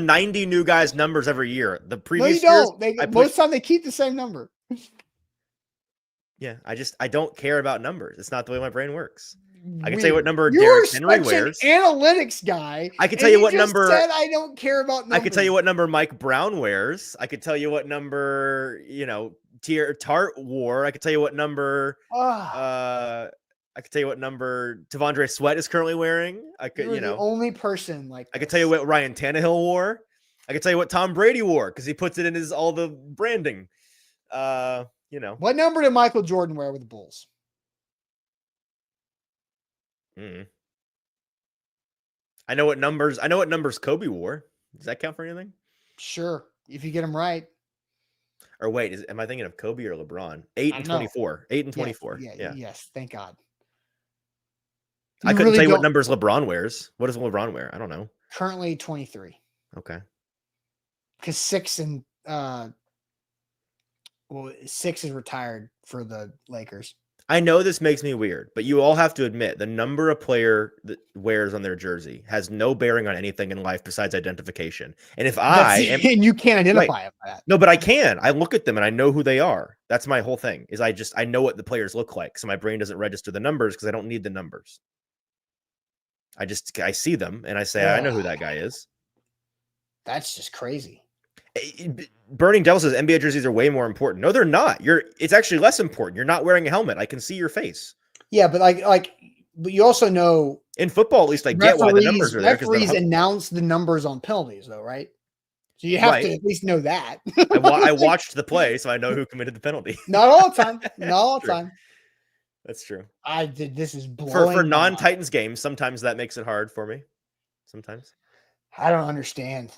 Speaker 2: 90 new guys' numbers every year. The previous
Speaker 1: no, you
Speaker 2: years,
Speaker 1: don't. Most of the time they keep the same number.
Speaker 2: Yeah, I don't care about numbers. It's not the way my brain works. I can tell you what number
Speaker 1: You're
Speaker 2: Derrick Henry
Speaker 1: such an
Speaker 2: wears.
Speaker 1: Analytics guy.
Speaker 2: I can tell you what number.
Speaker 1: Said I don't care about numbers.
Speaker 2: I could tell you what number Mike Brown wears. I could tell you what number Tart wore. I could tell you what number. I could tell you what number Tavondre Sweat is currently wearing. I could,
Speaker 1: You're the only person like.
Speaker 2: I could tell you what Ryan Tannehill wore. I could tell you what Tom Brady wore because he puts it in his all the branding.
Speaker 1: What number did Michael Jordan wear with the Bulls?
Speaker 2: I know what numbers Kobe wore. Does that count for anything?
Speaker 1: Sure, if you get them right.
Speaker 2: Or wait, am I thinking of Kobe or LeBron? 8 and 24. 8 and 24. Yeah.
Speaker 1: Yes. Thank God.
Speaker 2: I couldn't tell you what numbers LeBron wears. What does LeBron wear? I don't know.
Speaker 1: Currently 23.
Speaker 2: Okay.
Speaker 1: Because 6 is retired for the Lakers.
Speaker 2: I know this makes me weird, but you all have to admit the number a player that wears on their jersey has no bearing on anything in life besides identification. And if
Speaker 1: and you can't identify it by that.
Speaker 2: No, but I can. I look at them and I know who they are. That's my whole thing. Is I know what the players look like, so my brain doesn't register the numbers because I don't need the numbers. I see them and I say I know who that guy is.
Speaker 1: That's just crazy.
Speaker 2: Burning Devil says NBA jerseys are way more important. No, they're not. It's actually less important. You're not wearing a helmet. I can see your face.
Speaker 1: Yeah, but but you also know
Speaker 2: in football, at least I get why the numbers are there.
Speaker 1: Referees announce the numbers on penalties, though, right? So you have to at least know that.
Speaker 2: I watched the play, so I know who committed the penalty.
Speaker 1: Not all the time. Not all the time.
Speaker 2: That's true.
Speaker 1: This is blowing
Speaker 2: for non-Titans games. Sometimes that makes it hard for me. Sometimes
Speaker 1: I don't understand.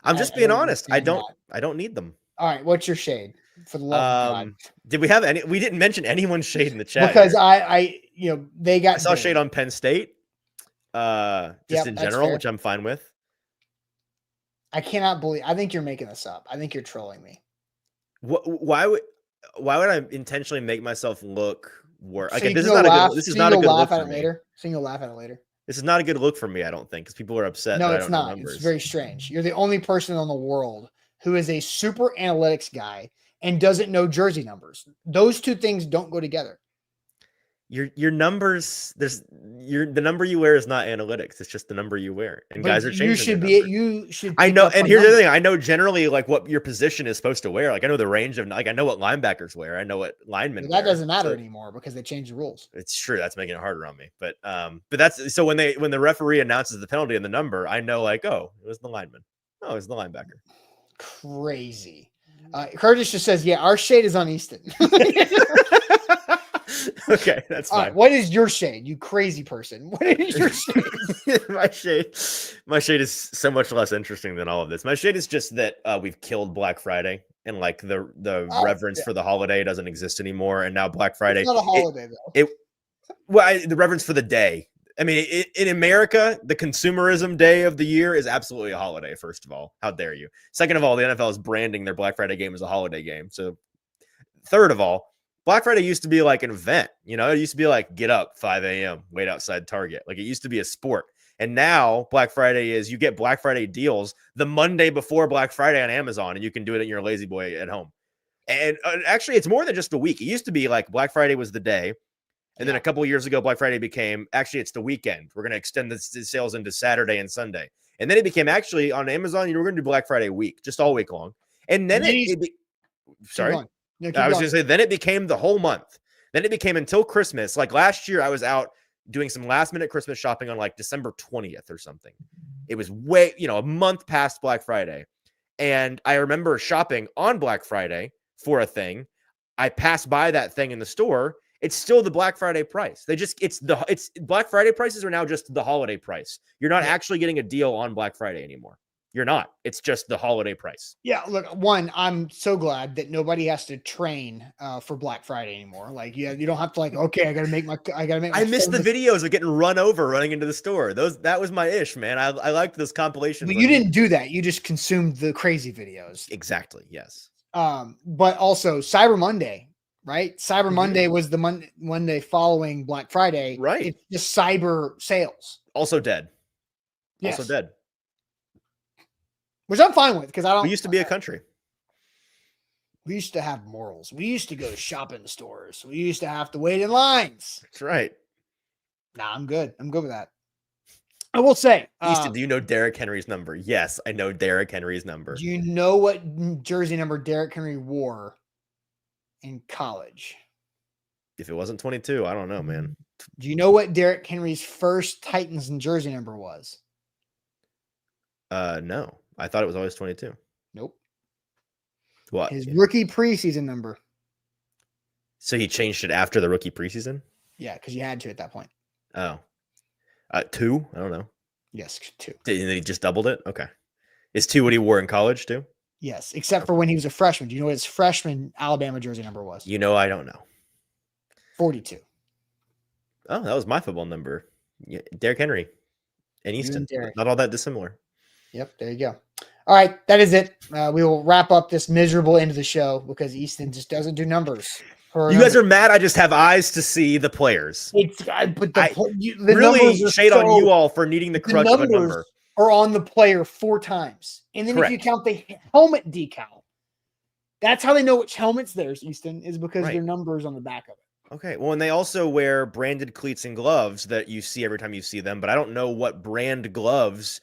Speaker 2: I'm just being honest. I don't need them.
Speaker 1: All right, what's your shade? For the love of God.
Speaker 2: Did we have any? We didn't mention anyone's shade in the chat
Speaker 1: because they got.
Speaker 2: I saw shade on Penn State. Just in general, which I'm fine with.
Speaker 1: I cannot believe. I think you're making this up. I think you're trolling me.
Speaker 2: Why would? why would I intentionally make myself look worse?
Speaker 1: So
Speaker 2: Okay,
Speaker 1: you
Speaker 2: this is
Speaker 1: can
Speaker 2: not
Speaker 1: laugh,
Speaker 2: this is
Speaker 1: so
Speaker 2: not a
Speaker 1: you'll
Speaker 2: good
Speaker 1: laugh
Speaker 2: look
Speaker 1: at
Speaker 2: for
Speaker 1: it
Speaker 2: me.
Speaker 1: later. So you'll laugh at it later.
Speaker 2: This is not a good look for me, I don't think, because people are upset
Speaker 1: No,
Speaker 2: that I
Speaker 1: it's
Speaker 2: don't know
Speaker 1: not.
Speaker 2: numbers.
Speaker 1: It's very strange. You're the only person in the world who is a super analytics guy and doesn't know jersey numbers. Those two things don't go together.
Speaker 2: Your numbers, the number you wear is not analytics. It's just the number you wear, and
Speaker 1: But
Speaker 2: guys are changing.
Speaker 1: you should.
Speaker 2: I
Speaker 1: pick
Speaker 2: know,
Speaker 1: up
Speaker 2: and
Speaker 1: on
Speaker 2: here's the
Speaker 1: numbers.
Speaker 2: thing: I know generally like what your position is supposed to wear. Like I know the range of, like I know what linebackers wear. I know what linemen.
Speaker 1: Well, that
Speaker 2: wear.
Speaker 1: doesn't matter
Speaker 2: So
Speaker 1: anymore because they changed the rules.
Speaker 2: it's true. That's making it harder on me. But that's so when the referee announces the penalty and the number, I know like, oh, it was the lineman. Oh, it was the linebacker.
Speaker 1: Crazy. Curtis just says, "Yeah, our shade is on Easton."
Speaker 2: Okay, that's
Speaker 1: All
Speaker 2: fine.
Speaker 1: right, what is your shade, you crazy person? What is your shade?
Speaker 2: my shade is so much less interesting than all of this. My shade is just that we've killed Black Friday, and like the reverence for the holiday doesn't exist anymore. And now Black Friday,
Speaker 1: It's not a holiday though.
Speaker 2: the reverence for the day. I mean, in America, the consumerism day of the year is absolutely a holiday. First of all, how dare you? Second of all, the NFL is branding their Black Friday game as a holiday game. So, third of all, Black Friday used to be like an event. You know, it used to be like get up 5 a.m., wait outside Target. Like it used to be a sport. And now Black Friday is you get Black Friday deals the Monday before Black Friday on Amazon, and you can do it in your lazy boy at home. And actually, it's more than just a week. It used to be like Black Friday was the day. And then a couple of years ago, Black Friday became, actually, it's the weekend. We're going to extend the sales into Saturday and Sunday. And then it became actually on Amazon, you were going to do Black Friday week, just all week long. And then sorry.
Speaker 1: No,
Speaker 2: I was going to say, then it became the whole month. Then it became until Christmas. Like last year, I was out doing some last minute Christmas shopping on like December 20th or something. It was a month past Black Friday. And I remember shopping on Black Friday for a thing. I passed by that thing in the store. It's still the Black Friday price. It's Black Friday prices are now just the holiday price. You're not actually getting a deal on Black Friday anymore. You're not. It's just the holiday price.
Speaker 1: Yeah, look, I'm so glad that nobody has to train for Black Friday anymore. Like, you don't have to okay, I gotta make my.
Speaker 2: I missed the videos of getting run over running into the store. That was my ish, man. I liked those compilations.
Speaker 1: But you didn't do that. You just consumed the crazy videos.
Speaker 2: Exactly. Yes.
Speaker 1: But also Cyber Monday, right? Cyber Monday was the Monday following Black Friday.
Speaker 2: Right.
Speaker 1: It's just cyber sales.
Speaker 2: Also dead.
Speaker 1: Yes.
Speaker 2: Also dead.
Speaker 1: Which I'm fine with because I don't.
Speaker 2: We used to be a country.
Speaker 1: We used to have morals. We used to go shop in the stores. We used to have to wait in lines.
Speaker 2: That's right.
Speaker 1: Nah, I'm good. I'm good with that. I will say,
Speaker 2: Easton, do you know Derrick Henry's number? Yes, I know Derrick Henry's number.
Speaker 1: Do you know what jersey number Derrick Henry wore in college?
Speaker 2: If it wasn't 22, I don't know, man.
Speaker 1: Do you know what Derrick Henry's first Titans and jersey number was?
Speaker 2: No. I thought it was always 22.
Speaker 1: Nope.
Speaker 2: What?
Speaker 1: His rookie preseason number.
Speaker 2: So he changed it after the rookie preseason?
Speaker 1: Yeah, because you had to at that point.
Speaker 2: Oh. 2? I don't know.
Speaker 1: Yes, 2.
Speaker 2: Did he just doubled it? Okay. Is 2 what he wore in college too?
Speaker 1: Yes, except for when he was a freshman. Do you know what his freshman Alabama jersey number was?
Speaker 2: You know, I don't know.
Speaker 1: 42.
Speaker 2: Oh, that was my football number. Yeah, Derrick Henry and Easton. Not all that dissimilar.
Speaker 1: Yep, there you go. All right, that is it. We will wrap up this miserable end of the show because Easton just doesn't do numbers.
Speaker 2: You guys are mad. I just have eyes to see the players.
Speaker 1: But the
Speaker 2: really shade on you all for needing the crutch of a number.
Speaker 1: Are on the player 4 times, and then if you count the helmet decal, that's how they know which helmet's theirs. Easton is because their numbers on the back of it.
Speaker 2: Okay, well, and they also wear branded cleats and gloves that you see every time you see them, but I don't know what brand gloves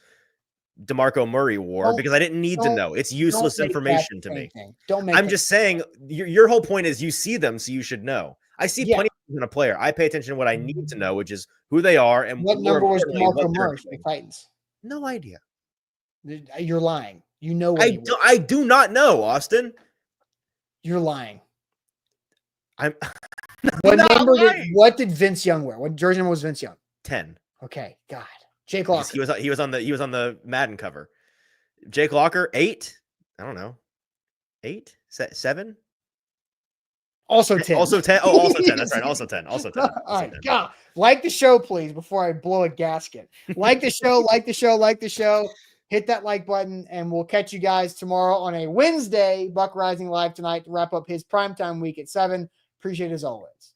Speaker 2: DeMarco Murray wore because I didn't need to know. It's useless information to me. I'm just saying your whole point is you see them, so you should know. I see plenty of in a player. I pay attention to what I need to know, which is who they are and
Speaker 1: what number was DeMarco Murray for the Titans.
Speaker 2: No idea.
Speaker 1: You're lying. You know what
Speaker 2: I do not know, Austin.
Speaker 1: You're lying.
Speaker 2: I'm
Speaker 1: what number what did Vince Young wear? What jersey number was Vince Young?
Speaker 2: 10.
Speaker 1: Okay, God. Jake Locker.
Speaker 2: He was on the Madden cover. Jake Locker, 8. I don't know. 8? 7?
Speaker 1: Also 10.
Speaker 2: Also 10. Oh, also 10. That's right. Also 10. Also 10. Also
Speaker 1: All right. God. Like the show, please, before I blow a gasket. Like the show, like the show, like the show. hit that like button, and we'll catch you guys tomorrow on a Wednesday. Buck Rising live tonight to wrap up his primetime week at 7. Appreciate it as always.